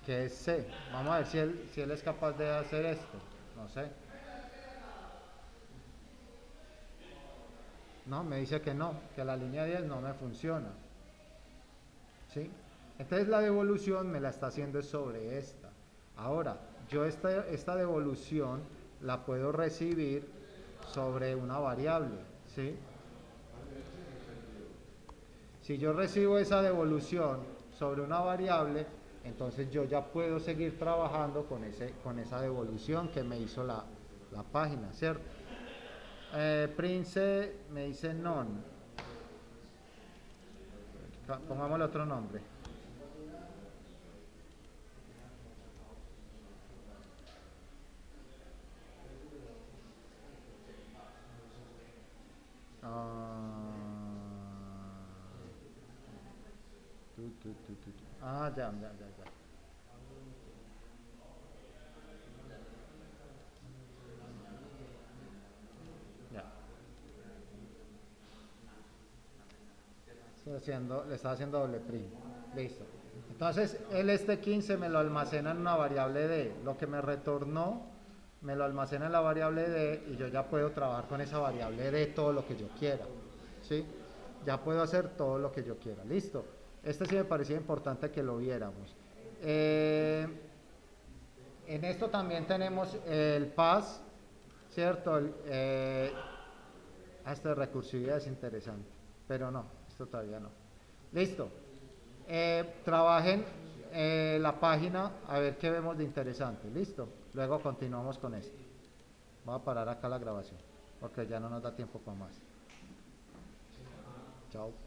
que es C. Vamos a ver si él es capaz de hacer esto, no sé. No, me dice que no, que la línea 10 no me funciona, ¿sí? Entonces la devolución me la está haciendo sobre esta. Ahora, yo esta devolución la puedo recibir sobre una variable, ¿sí? Si yo recibo esa devolución sobre una variable, entonces yo ya puedo seguir trabajando con esa devolución que me hizo la página, ¿cierto? Prince me dice none. Pongámosle otro nombre. Ya. Ya. Le está haciendo doble print. Listo. Entonces, este 15 me lo almacena en una variable D. Lo que me retornó, me lo almacena en la variable D y yo ya puedo trabajar con esa variable D todo lo que yo quiera. ¿Sí? Ya puedo hacer todo lo que yo quiera. Listo. Este sí me parecía importante que lo viéramos. En esto también tenemos el pass, ¿cierto? Esta recursividad es interesante, pero no, esto todavía no. Listo. Trabajen la página a ver qué vemos de interesante. Listo. Luego continuamos con esto. Voy a parar acá la grabación porque ya no nos da tiempo para más. Chao.